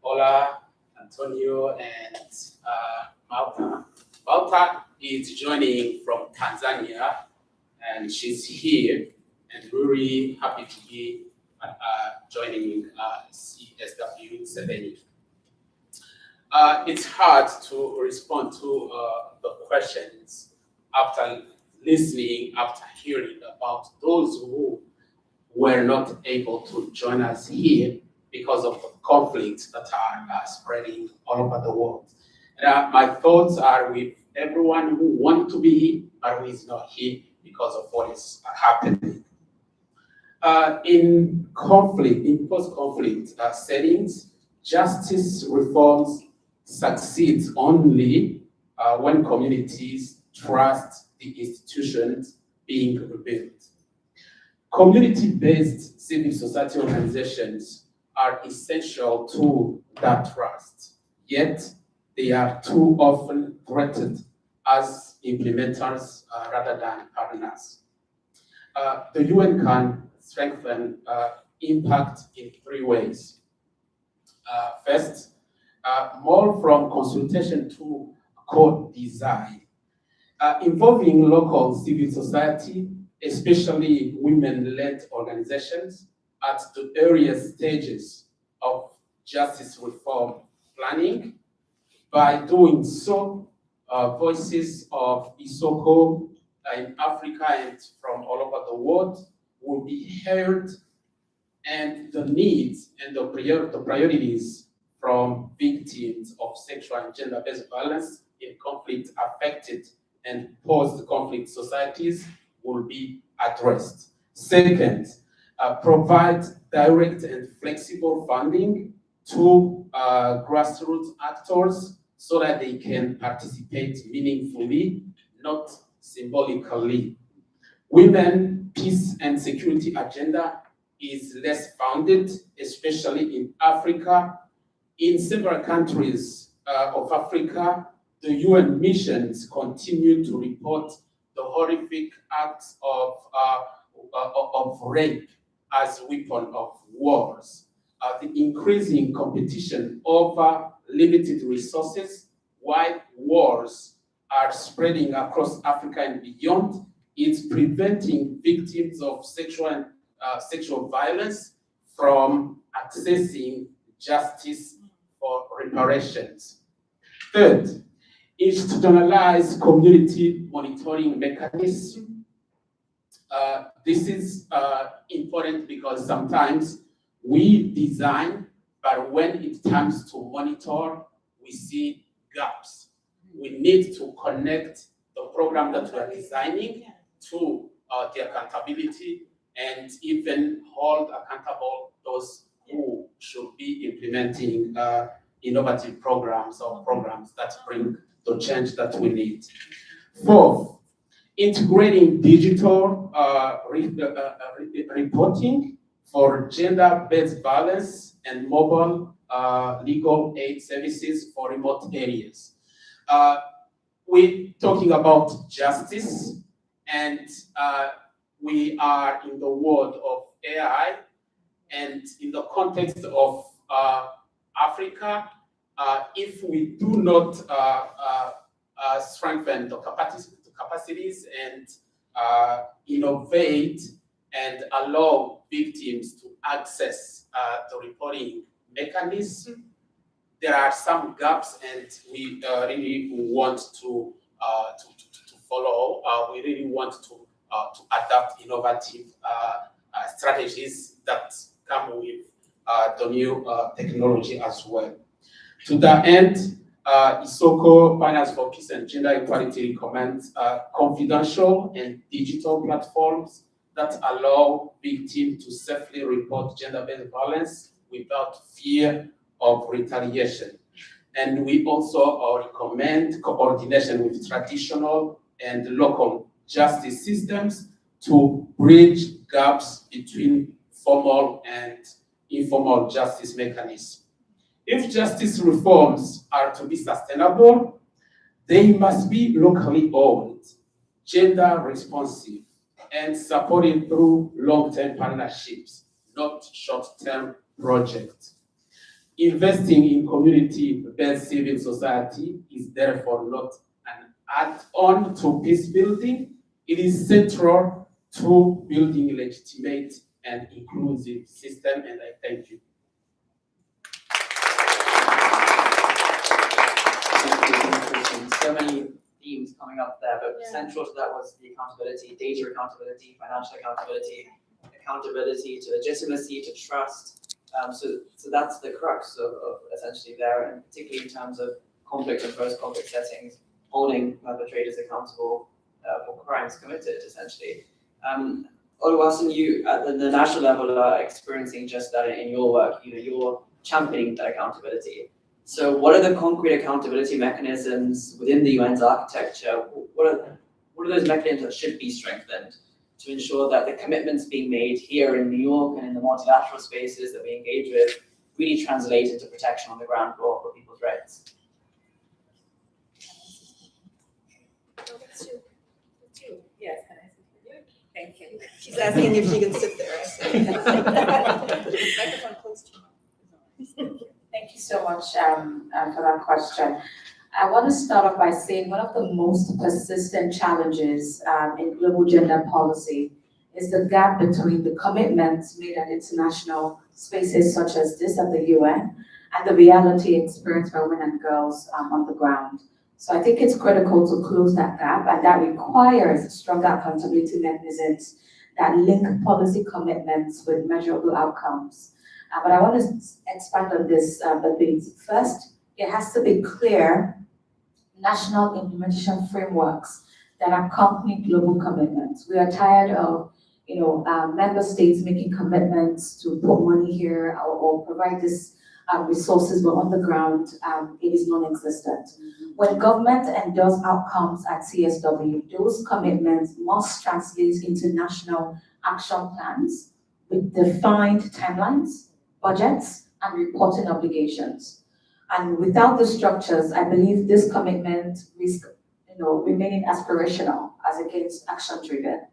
Ola, Antonio, and Malta. Malta is joining from Tanzania, and she's here, and really happy to be joining CSW 70. It's hard to respond to the questions after listening, after hearing about those who were not able to join us here because of the conflicts that are spreading all over the world. My thoughts are with everyone who wanted to be here, but who is not here because of what is happening. In conflict, in post-conflict settings, justice reforms succeeds only when communities trust the institutions being rebuilt. Community-based civil society organizations are essential to that trust, yet they are too often threatened as implementers rather than partners. The UN can strengthen impact in 3 ways. First, more from consultation to co-design, involving local civil society, especially women-led organizations, at the earliest stages of justice reform planning. By doing so, voices of Isoko in Africa and from all over the world will be heard, and the needs and the priorities from victims of sexual and gender-based violence in conflict-affected and post-conflict societies will be addressed. Second, provide direct and flexible funding to grassroots actors so that they can participate meaningfully, not symbolically. Women, peace and security agenda is less founded, especially in Africa. In several countries of Africa, the UN missions continue to report the horrific acts of rape as a weapon of wars. The increasing competition over limited resources, while wars are spreading across Africa and beyond, is preventing victims of sexual violence from accessing justice for reparations. Third, institutionalize community monitoring mechanism. This is important because sometimes we design, but when it comes to monitor, we see gaps. We need to connect the program that we are designing to the accountability and even hold accountable those who should be implementing innovative programs or programs that bring the change that we need. Fourth, integrating digital reporting for gender-based violence and mobile legal aid services for remote areas. We're talking about justice, and we are in the world of AI, and in the context of Africa, if we do not strengthen the capacities and innovate and allow victims to access the reporting mechanism, there are some gaps, and we really want to follow. We really want to adapt innovative strategies that come with the new technology as well. To that end, Isoko Partners for Peace and Gender Equality recommends confidential and digital platforms that allow victims to safely report gender-based violence without fear of retaliation. And we also recommend coordination with traditional and local justice systems to bridge gaps between formal and informal justice mechanisms. If justice reforms are to be sustainable, they must be locally owned, gender responsive, and supported through long-term partnerships, not short-term projects. Investing in community-based civil society is therefore not an add-on to peace building. It is central to building a legitimate and inclusive system, and I thank you. So many themes coming up there, but central to that was the accountability, data accountability, financial accountability, accountability to legitimacy, to trust. So that's the crux of essentially there, and particularly in terms of conflict and post-conflict settings, holding perpetrators accountable for crimes committed, essentially. Oluwaseun, you at the national level are experiencing just that in your work. You're championing that accountability. So what are the concrete accountability mechanisms within the UN's architecture? What are those mechanisms that should be strengthened to ensure that the commitments being made here in New York and in the multilateral spaces that we engage with really translate into protection on the ground for people's rights? Yes, can I sit here? Thank you. She's asking if she can sit there. I see. Microphone close to you. Thank you so much for that question. I want to start off by saying one of the most persistent challenges in global gender policy is the gap between the commitments made at international spaces such as this at the UN and the reality experienced by women and girls on the ground. So I think it's critical to close that gap, and that requires stronger accountability mechanisms that link policy commitments with measurable outcomes. But I want to expand on this a bit. First, it has to be clear national implementation frameworks that accompany global commitments. We are tired of, member states making commitments to put money here or provide this resources, but on the ground, it is non-existent. When government endorse outcomes at CSW, those commitments must translate into national action plans with defined timelines, budgets, and reporting obligations. And without the structures, I believe this commitment risks, remaining aspirational as against action-driven.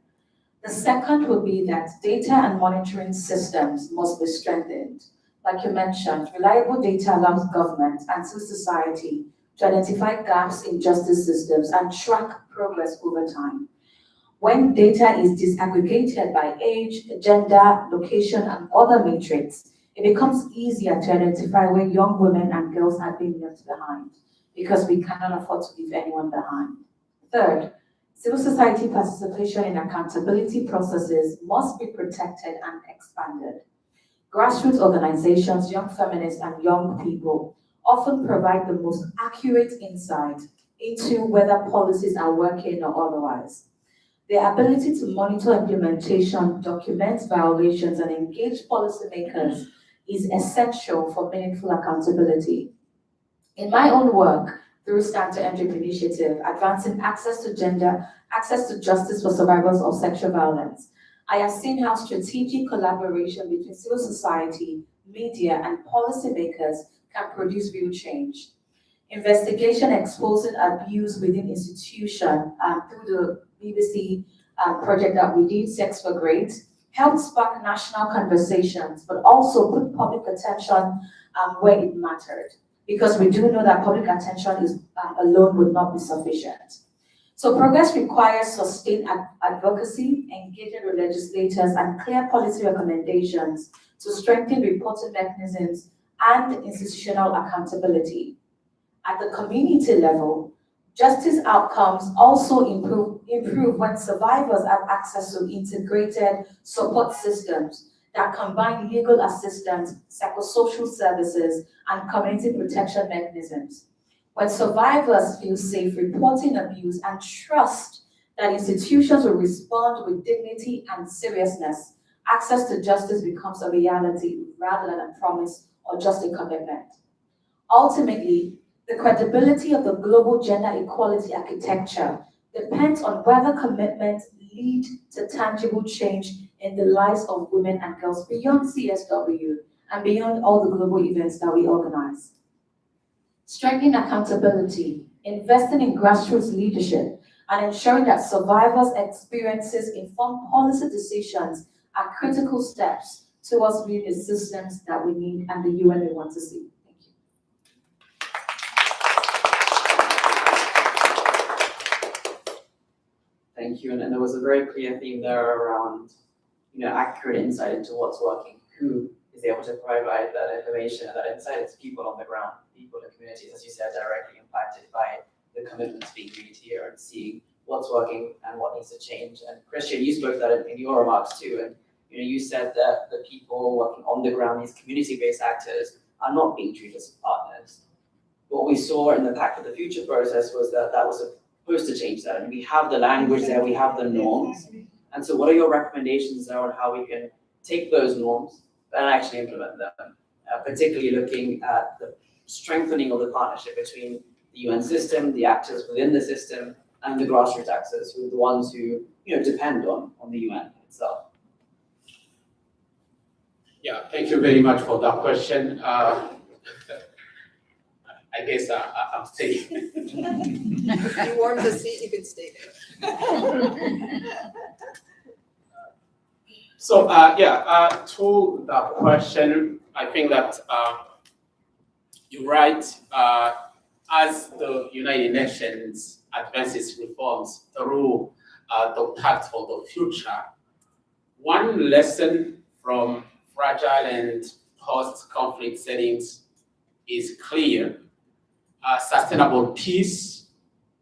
The second would be that data and monitoring systems must be strengthened. Like you mentioned, reliable data allows government and civil society to identify gaps in justice systems and track progress over time. When data is disaggregated by age, gender, location, and other metrics, it becomes easier to identify where young women and girls are being left behind, because we cannot afford to leave anyone behind. Third, civil society participation in accountability processes must be protected and expanded. Grassroots organizations, young feminists, and young people often provide the most accurate insight into whether policies are working or otherwise. Their ability to monitor implementation, document violations, and engage policymakers is essential for meaningful accountability. In my own work, through Stand to End Rape Initiative, advancing access to justice for survivors of sexual violence, I have seen how strategic collaboration between civil society, media, and policymakers can produce real change. Investigation exposing abuse within institutions through the BBC project that we did, Sex for Great, helped spark national conversations, but also put public attention where it mattered, because we do know that public attention alone would not be sufficient. So progress requires sustained advocacy, engagement with legislators, and clear policy recommendations to strengthen reporting mechanisms and institutional accountability. At the community level, justice outcomes also improve when survivors have access to integrated support systems that combine legal assistance, psychosocial services, and community protection mechanisms. When survivors feel safe reporting abuse and trust that institutions will respond with dignity and seriousness, access to justice becomes a reality rather than a promise or just a commitment. Ultimately, the credibility of the global gender equality architecture depends on whether commitments lead to tangible change in the lives of women and girls beyond CSW and beyond all the global events that we organize. Strengthening accountability, investing in grassroots leadership, and ensuring that survivors' experiences inform policy decisions are critical steps towards building the systems that we need and the UN we want to see. Thank you. Thank you. And there was a very clear theme there around, accurate insight into what's working. Who is able to provide that information and that insight? It's people on the ground, people in communities, as you said, directly impacted by the commitments being made here and seeing what's working and what needs to change. And Christian, you spoke to that in your remarks too. And you said that the people working on the ground, these community-based actors, are not being treated as partners. What we saw in the Pact for the Future process was that was supposed to change that. And we have the language there, we have the norms. And so what are your recommendations there on how we can take those norms and actually implement them? Particularly looking at the strengthening of the partnership between the UN system, the actors within the system, and the grassroots actors, who are the ones who depend on the UN itself. Yeah, thank you very much for that question. I guess I'm staying. You warmed the seat, you can stay there. So, to that question, I think that you're right. As the United Nations advances reforms through the Pact for the Future, one lesson from fragile and post-conflict settings is clear. Sustainable peace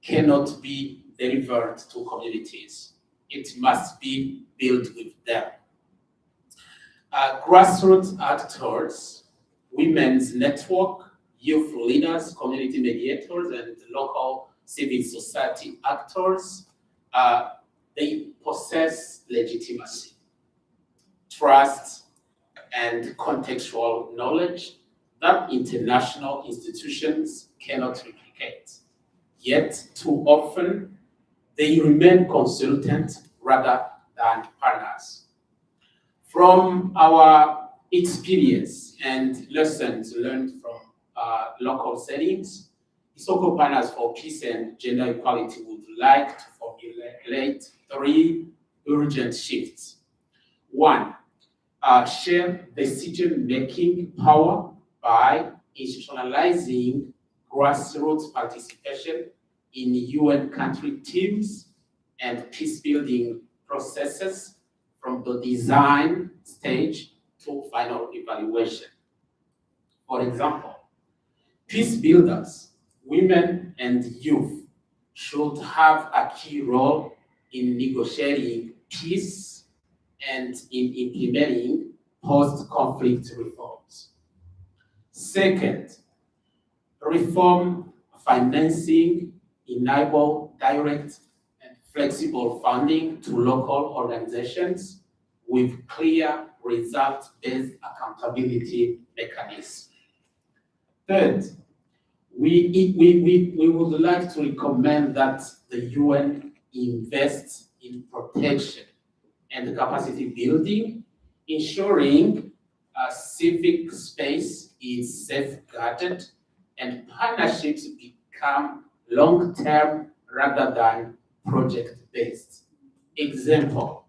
cannot be delivered to communities. It must be built with them. Grassroots actors, women's network, youth leaders, community mediators, and local civil society actors, they possess legitimacy, trust, and contextual knowledge that international institutions cannot replicate. Yet, too often, they remain consultants rather than partners. From our experience and lessons learned from local settings, Isoko Partners for Peace and Gender Equality would like to formulate 3 urgent shifts. 1, share decision-making power by institutionalizing grassroots participation in UN country teams and peacebuilding processes from the design stage to final evaluation. For example, peace builders, women and youth, should have a key role in negotiating peace and in implementing post-conflict reforms. Second, reform financing enable direct and flexible funding to local organizations with clear result-based accountability mechanisms. Third, we would like to recommend that the UN invests in protection and capacity building, ensuring civic space is safeguarded and partnerships become long-term rather than project-based. Example,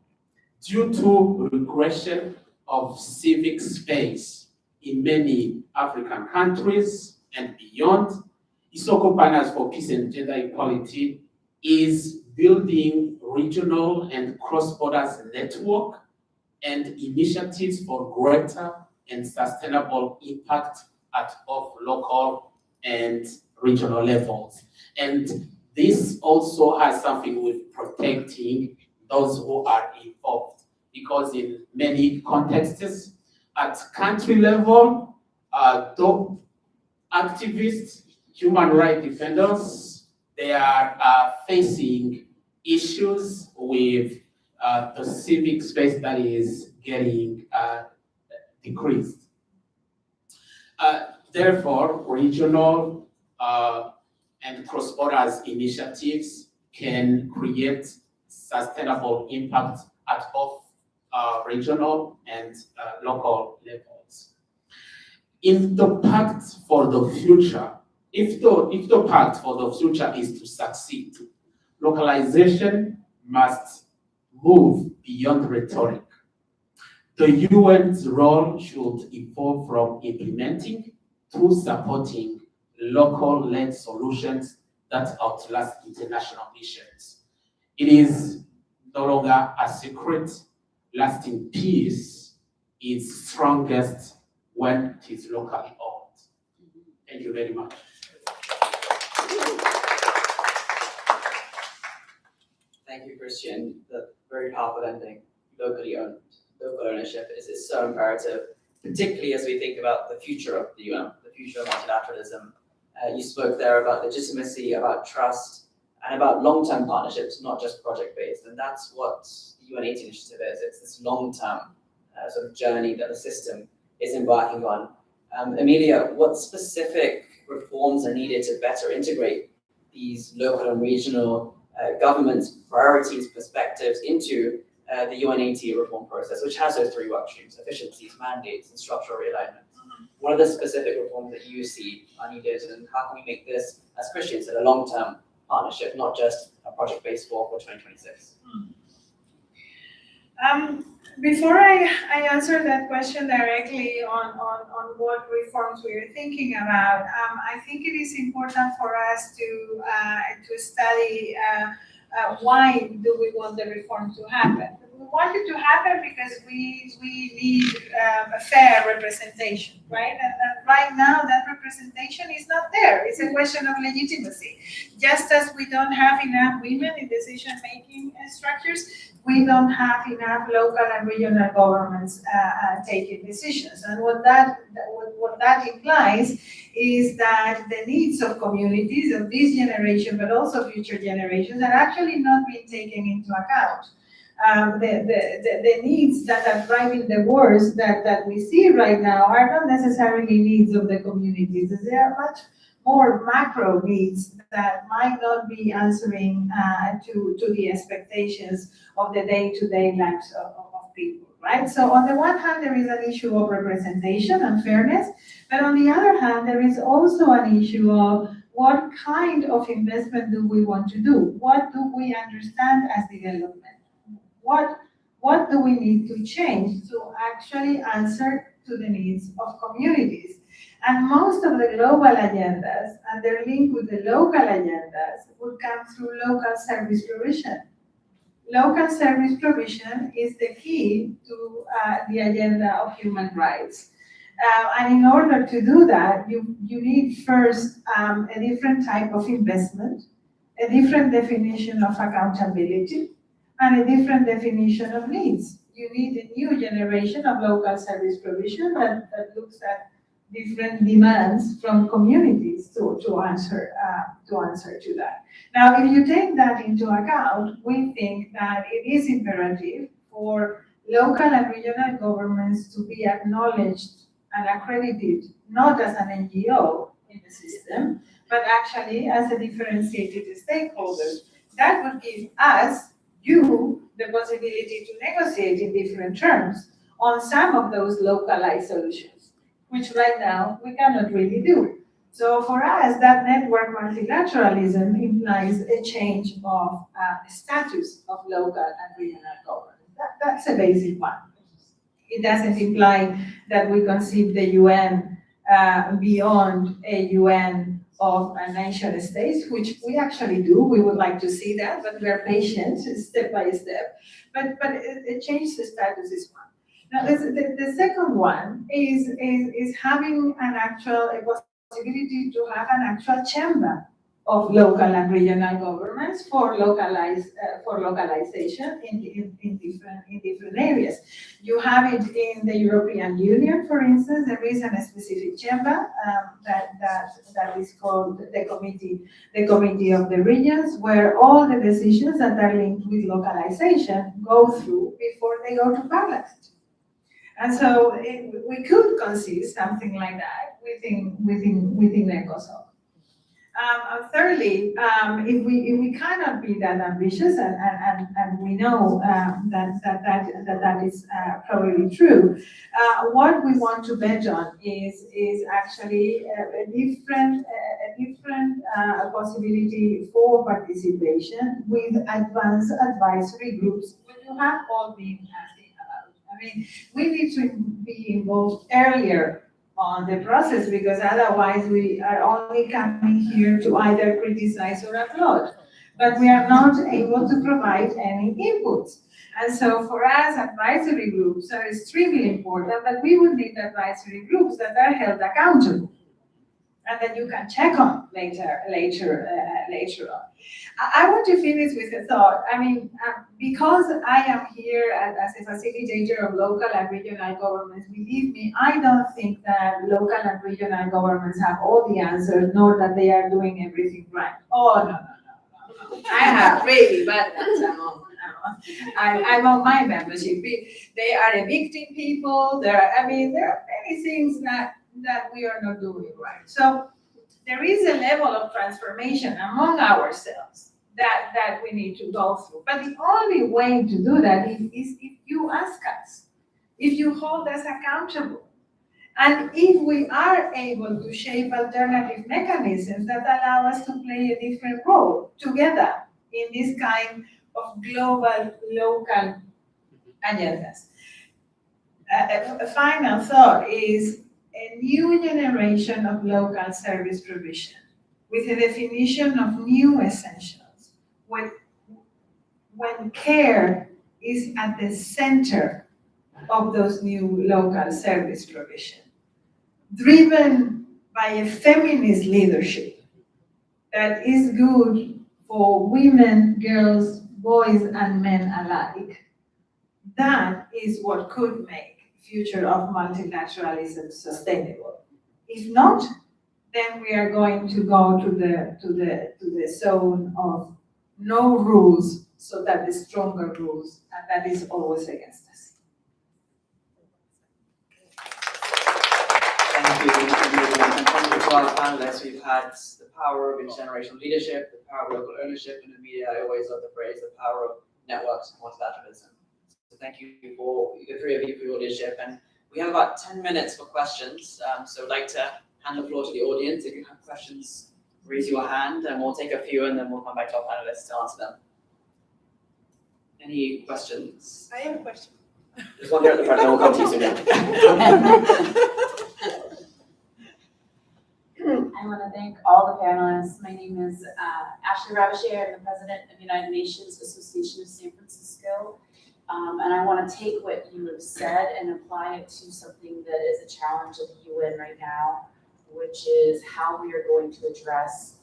due to regression of civic space in many African countries and beyond, Isoko Partners for Peace and Gender Equality is building regional and cross-borders network and initiatives for greater and sustainable impact at both local and regional levels. And this also has something with protecting those who are involved, because in many contexts, at country level, though activists, human rights defenders, they are facing issues with the civic space that is getting decreased. Therefore, regional and cross-borders initiatives can create sustainable impact at both regional and local levels. In the Pact for the Future, if the Pact for the Future is to succeed, localization must move beyond rhetoric. The UN's role should evolve from implementing to supporting local-led solutions that outlast international missions. It is no longer a secret. Lasting peace is strongest when it is locally owned. Thank you very much. Thank you, Christian. The very powerful ending. Locally owned, local ownership is so imperative, particularly as we think about the future of the UN, the future of multilateralism. You spoke there about legitimacy, about trust, and about long-term partnerships, not just project-based. And that's what the UN80 initiative is. It's this long-term sort of journey that the system is embarking on. Emilia, what specific reforms are needed to better integrate these local and regional governments' priorities, perspectives into the UN80 reform process, which has those three work streams: efficiencies, mandates, and structural realignment? What are the specific reforms that you see are needed, and how can we make this, as Christian said, a long-term partnership, not just a project-based for 2026? Before I answer that question directly on what reforms we are thinking about, I think it is important for us to study why do we want the reform to happen. We want it to happen because we need a fair representation, right? And right now that representation is not there. It's a question of legitimacy. Just as we don't have enough women in decision-making structures, we don't have enough local and regional governments taking decisions. And what that implies is that the needs of communities of this generation, but also future generations, are actually not being taken into account. The needs that are driving the wars that we see right now are not necessarily needs of the communities. They are much more macro needs that might not be answering to the expectations of the day-to-day lives of people, right? So on the one hand, there is an issue of representation and fairness, but on the other hand, there is also an issue of what kind of investment do we want to do? What do we understand as development? What do we need to change to actually answer to the needs of communities? And most of the global agendas and their link with the local agendas would come through local service provision. Local service provision is the key to the agenda of human rights. And in order to do that, you need first a different type of investment, a different definition of accountability, and a different definition of needs. You need a new generation of local service provision that looks at different demands from communities to answer to that. Now, if you take that into account, we think that it is imperative for local and regional governments to be acknowledged and accredited not as an NGO in the system, but actually as a differentiated stakeholder. That would give us, the possibility to negotiate in different terms on some of those localized solutions, which right now we cannot really do. So for us, that network multilateralism implies a change of status of local and regional government. That's a basic one. It doesn't imply that we conceive the UN beyond a UN of nation states, which we actually do. We would like to see that, but we're patient, step by step. But a change the status is one. Now, the second one is having a possibility to have an actual chamber of local and regional governments for localization in different areas. You have it in the European Union, for instance. There is a specific chamber that is called the Committee of the Regions, where all the decisions that are linked with localization go through before they go to Parliament. And so we could conceive something like that within ECOSOC. Thirdly, if we cannot be that ambitious, and we know that is probably true, what we want to bet on is actually a different possibility for participation with advanced advisory groups, which you have all been asking about. mean, we need to be involved earlier on the process, because otherwise we are only coming here to either criticize or applaud. But we are not able to provide any inputs. And so for us, advisory groups are extremely important, but we would need advisory groups that are held accountable and that you can check on later on. I want to finish with a thought. I mean, because I am here as a facilitator of local and regional governments, believe me, I don't think that local and regional governments have all the answers, nor that they are doing everything right. Oh, no. I have really bad answers. I'm on my membership. They are evicting people. There are many things that we are not doing right. So there is a level of transformation among ourselves that we need to go through. But the only way to do that is if you ask us, if you hold us accountable, and if we are able to shape alternative mechanisms that allow us to play a different role together in this kind of global, local agendas. A final thought is a new generation of local service provision with a definition of new essentials, when care is at the center of those new local service provision, driven by a feminist leadership that is good for women, girls, boys, and men alike. That is what could make future of multilateralism sustainable. If not, then we are going to go to the zone of no rules, so that the stronger rules, and that is always against us. Thank you. And thank you to our panelists. We've had the power of intergenerational leadership, the power of local ownership in the media. I always love the phrase, the power of networks and multilateralism. So thank you for the three of you for your leadership. And we have about 10 minutes for questions. So I'd like to hand the floor to the audience. If you have questions, raise your hand and we'll take a few and then we'll come back to our panelists to answer them. Any questions? I have a question. There's one there at the front and we'll come to you soon. I want to thank all the panelists. My name is Ashley Ravachere. I'm the president of United Nations Association of San Francisco. And I want to take what you have said and apply it to something that is a challenge of the UN right now, which is how we are going to address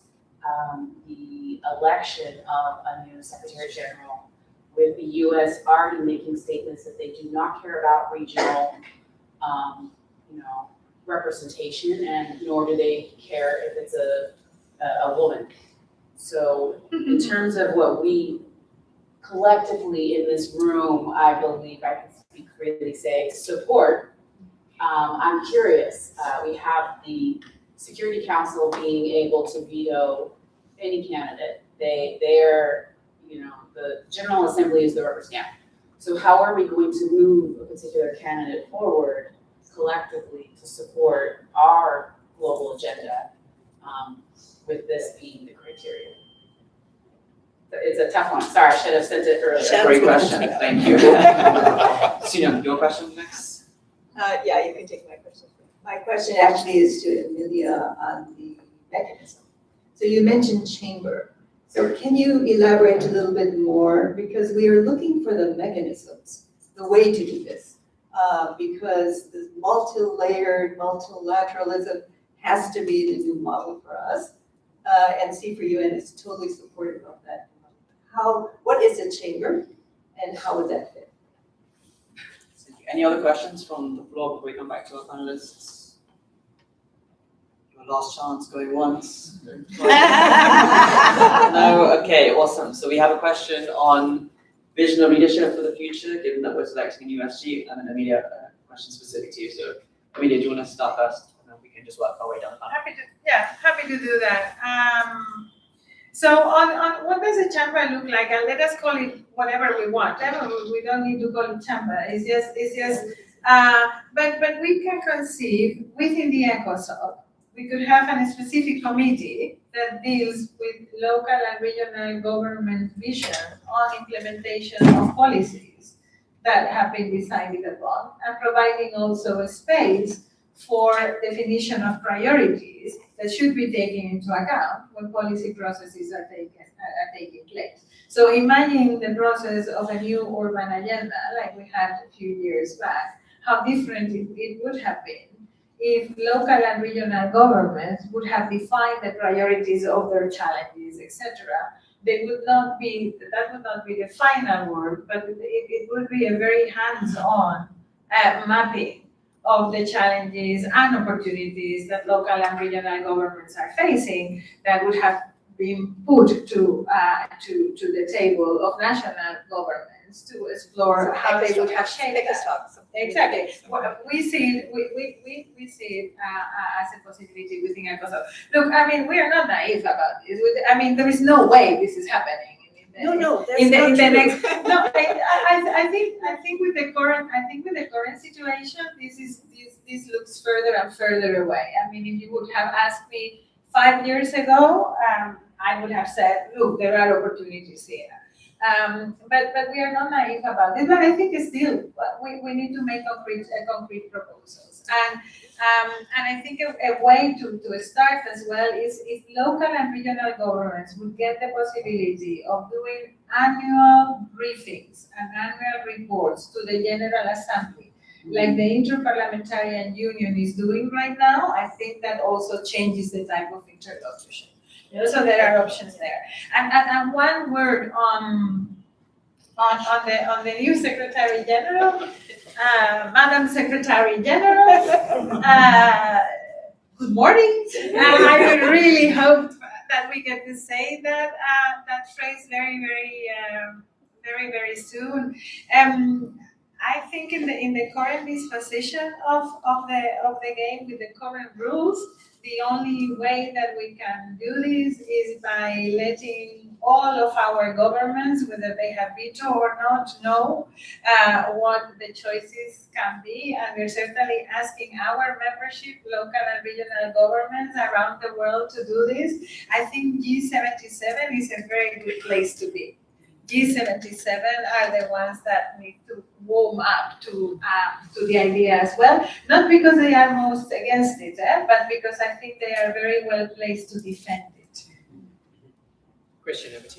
the election of a new Secretary General, with the US already making statements that they do not care about regional representation, and nor do they care if it's a woman. So in terms of what we collectively in this room, I believe I can speak freely, say support, I'm curious. We have the Security Council being able to veto any candidate. The General Assembly is the rubber stamp. So how are we going to move a particular candidate forward collectively to support our global agenda, with this being the criteria? It's a tough one. Sorry, I should have sent it earlier. Great question. Thank you. Sina, your question next? Yeah, you can take my question. My question actually is to Amelia on the mechanism. So you mentioned chamber. So can you elaborate a little bit more? Because we are looking for the mechanisms, the way to do this. Because the multi-layered multilateralism has to be the new model for us. And C4UN is totally supportive of that. What is a chamber and how would that fit? Any other questions from the floor before we come back to our panelists? Your last chance, going once. No? Okay, awesome. So we have a question on vision of leadership for the future, given that we're selecting a new SG, and then Amelia, a question specific to you. So Amelia, do you want to start first? And then we can just work our way down the panel. Happy to do that. So on what does a chamber look like? And let us call it whatever we want. We don't need to call it chamber. It's just. But we can conceive within the ECOSOC. We could have a specific committee that deals with local and regional government vision on implementation of policies that have been decided upon, and providing also a space for definition of priorities that should be taken into account when policy processes are taking place. So imagine the process of a new urban agenda like we had a few years back, how different it would have been if local and regional governments would have defined the priorities of their challenges, etc. They would not be, that would not be the final word, but it would be a very hands-on mapping of the challenges and opportunities that local and regional governments are facing that would have been put to the table of national governments to explore how they would have shaped that. Exactly. Well, we see it. We see it as a possibility within ECOSOC. Look, I mean, we are not naive about this. I mean, there is no way this is happening. No, that's In the not true. next, no, I think with the current situation, this looks further and further away. I mean, if you would have asked me 5 years ago, I would have said, look, there are opportunities here. But we are not naive about it. But I think it's still we need to make concrete proposals. And I think a way to start as well is if local and regional governments would get the possibility of doing annual briefings and annual reports to the General Assembly, like the Interparliamentarian Union is doing right now. I think that also changes the type of interlocution. So there are options there. And one word on the new Secretary General, Madam Secretary General. Good morning. I really hope that we get to say that phrase very soon. I think in the current disposition of the game with the current rules, the only way that we can do this is by letting all of our governments, whether they have veto or not, know what the choices can be. And we're certainly asking our membership, local and regional governments around the world to do this. I think G77 is a very good place to be. G77 are the ones that need to warm up to the idea as well, not because they are most against it, but because I think they are very well placed to defend it. Christian, over to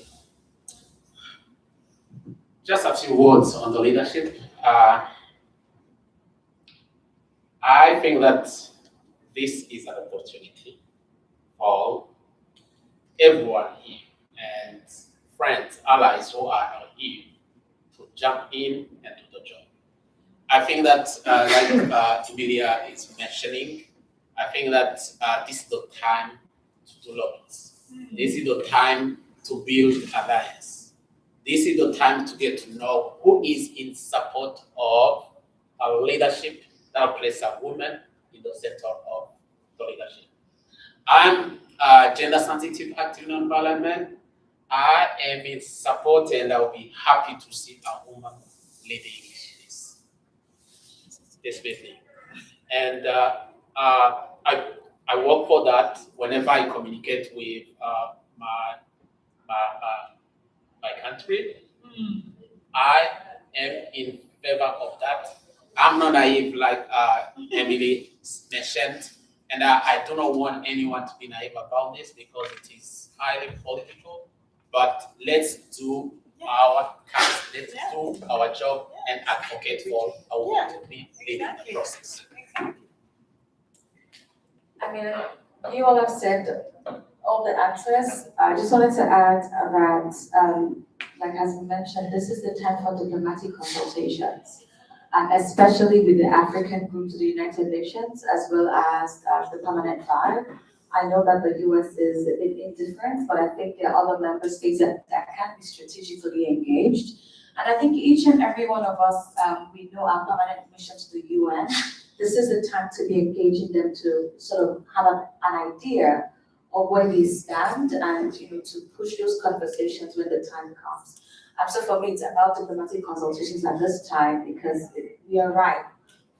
you. Just a few words on the leadership. I think that this is an opportunity for everyone here and friends, allies who are not here to jump in and do the job. I think that, like Emilia is mentioning, I think that this is the time to do lobbies. This is the time to build alliance. This is the time to get to know who is in support of a leadership that places a woman in the center of the leadership. I'm a gender sensitive active non-parliament. I am in support and I'll be happy to see a woman leading this business. And I work for that whenever I communicate with my country. I am in favor of that. I'm not naive like Emily mentioned, and I do not want anyone to be naive about this because it is highly political. But let's do our task, let's do our job and advocate for a woman to be leading the process. I mean, you all have said all the answers. I just wanted to add that, like as we mentioned, this is the time for diplomatic consultations, especially with the African group to the United Nations, as well as the Permanent Five. I know that the US is a bit indifferent, but I think there are other member states that can be strategically engaged. And I think each and every one of us, we know our permanent mission to the UN. This is the time to be engaging them to sort of have an idea of where they stand and to push those conversations when the time comes. So for me, it's about diplomatic consultations at this time because we are right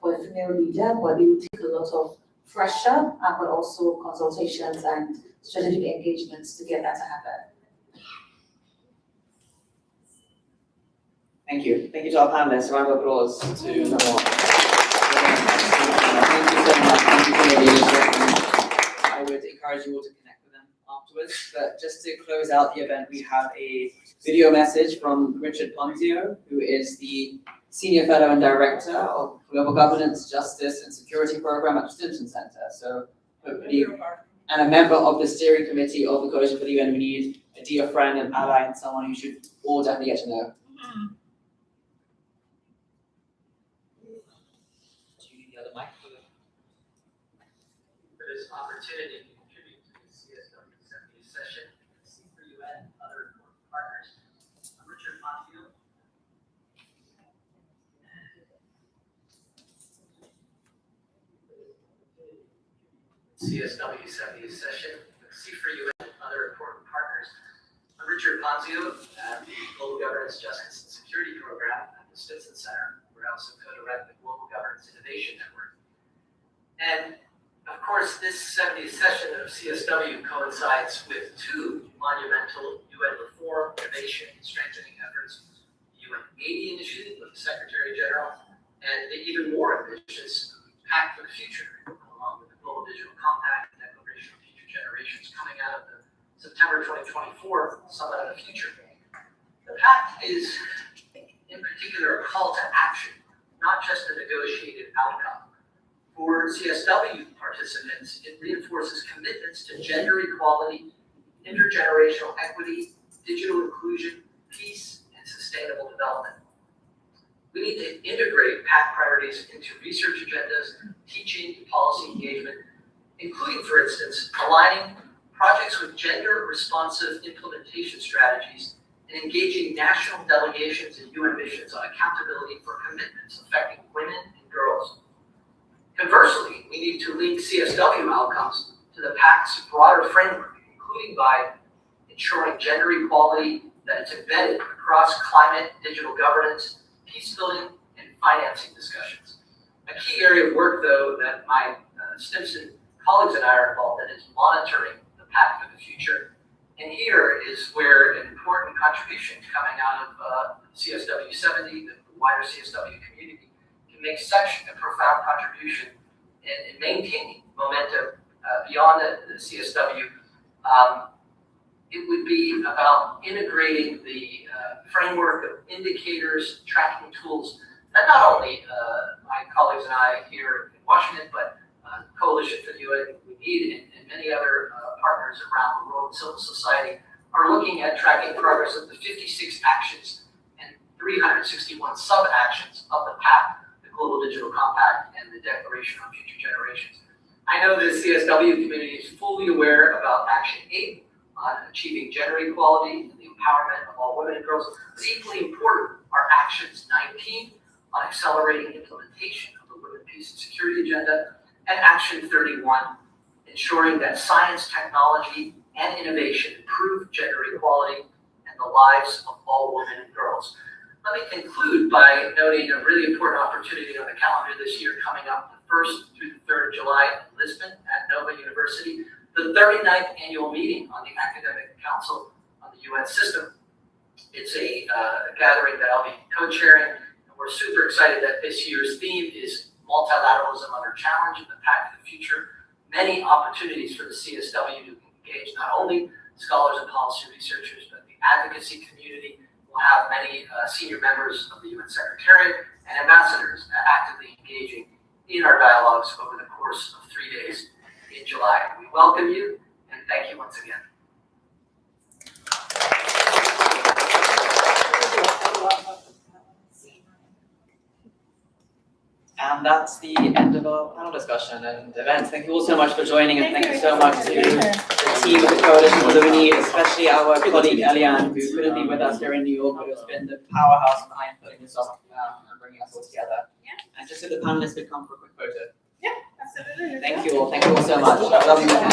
for a female leader, but it will take a lot of pressure, but also consultations and strategic engagements to get that to happen. Thank you. Thank you to our panelists. A round of applause to them all. Thank you so much. Thank you for your leadership. I would encourage you all to connect with them afterwards. But just to close out the event, we have a video message from Richard Ponzio, who is the Senior Fellow and Director of Global Governance, Justice and Security Program at the Stimson Center. So hopefully, and a member of the steering committee of the Coalition for the UN. We need a dear friend and ally and someone you should all definitely get to know. Mic for this opportunity to contribute to the CSW 70th session, C3UN and other important partners. I'm Richard Ponzio. CSW 70th session, C3UN and other important partners. I'm Richard Ponzio at the Global Governance, Justice and Security Program at the Stimson Center. We're also co-direct the Global Governance Innovation Network. And of course, this 70th session of CSW coincides with two monumental UN reform, innovation, and strengthening efforts: the UN 80 initiative of the Secretary General, and the even more ambitious Pact for the Future, along with the Global Digital Compact and Declaration of Future Generations coming out of the September 2024 Summit of the Future. The Pact is, in particular, a call to action, not just a negotiated outcome. For CSW participants, it reinforces commitments to gender equality, intergenerational equity, digital inclusion, peace, and sustainable development. We need to integrate Pact priorities into research agendas, teaching, and policy engagement, including, for instance, aligning projects with gender-responsive implementation strategies and engaging national delegations and UN missions on accountability for commitments affecting women and girls. Conversely, we need to link CSW outcomes to the Pact's broader framework, including by ensuring gender equality that is embedded across climate, digital governance, peacebuilding, and financing discussions. A key area of work, though, that my Stimson colleagues and I are involved in is monitoring the Pact for the Future. And here is where an important contribution coming out of CSW 70, the wider CSW community, can make such a profound contribution in maintaining momentum beyond the CSW. It would be about integrating the framework of indicators, tracking tools that not only my colleagues and I here in Washington, but Coalition for the UN we need and many other partners around the world in civil society are looking at tracking progress of the 56 actions and 361 sub-actions of the Pact, the Global Digital Compact, and the Declaration on Future Generations. I know the CSW community is fully aware about Action 8 on achieving gender equality and the empowerment of all women and girls, but equally important are Actions 19 on accelerating implementation of the Women, Peace, and Security Agenda, and Action 31, ensuring that science, technology, and innovation improve gender equality and the lives of all women and girls. Let me conclude by noting a really important opportunity on the calendar this year coming up the 1st through the 3rd of July in Lisbon at Nova University, the 39th annual meeting on the Academic Council on the UN system. It's a gathering that I'll be co-chairing, and we're super excited that this year's theme is multilateralism under challenge in the Pact for the Future. Many opportunities for the CSW to engage not only scholars and policy researchers, but the advocacy community. We'll have many senior members of the UN Secretariat and ambassadors actively engaging in our dialogues over the course of 3 days in July. We welcome you and thank you once again. And that's the end of our panel discussion and event. Thank you all so much for joining, and thank you so much to the team of the Coalition for the We, especially our colleague Eliane, who couldn't be with us here in New York, but has been the powerhouse behind putting this off and bringing us all together. And just so the panelists could come for a quick photo. Yeah, absolutely. Thank you all so much. Have a lovely weekend.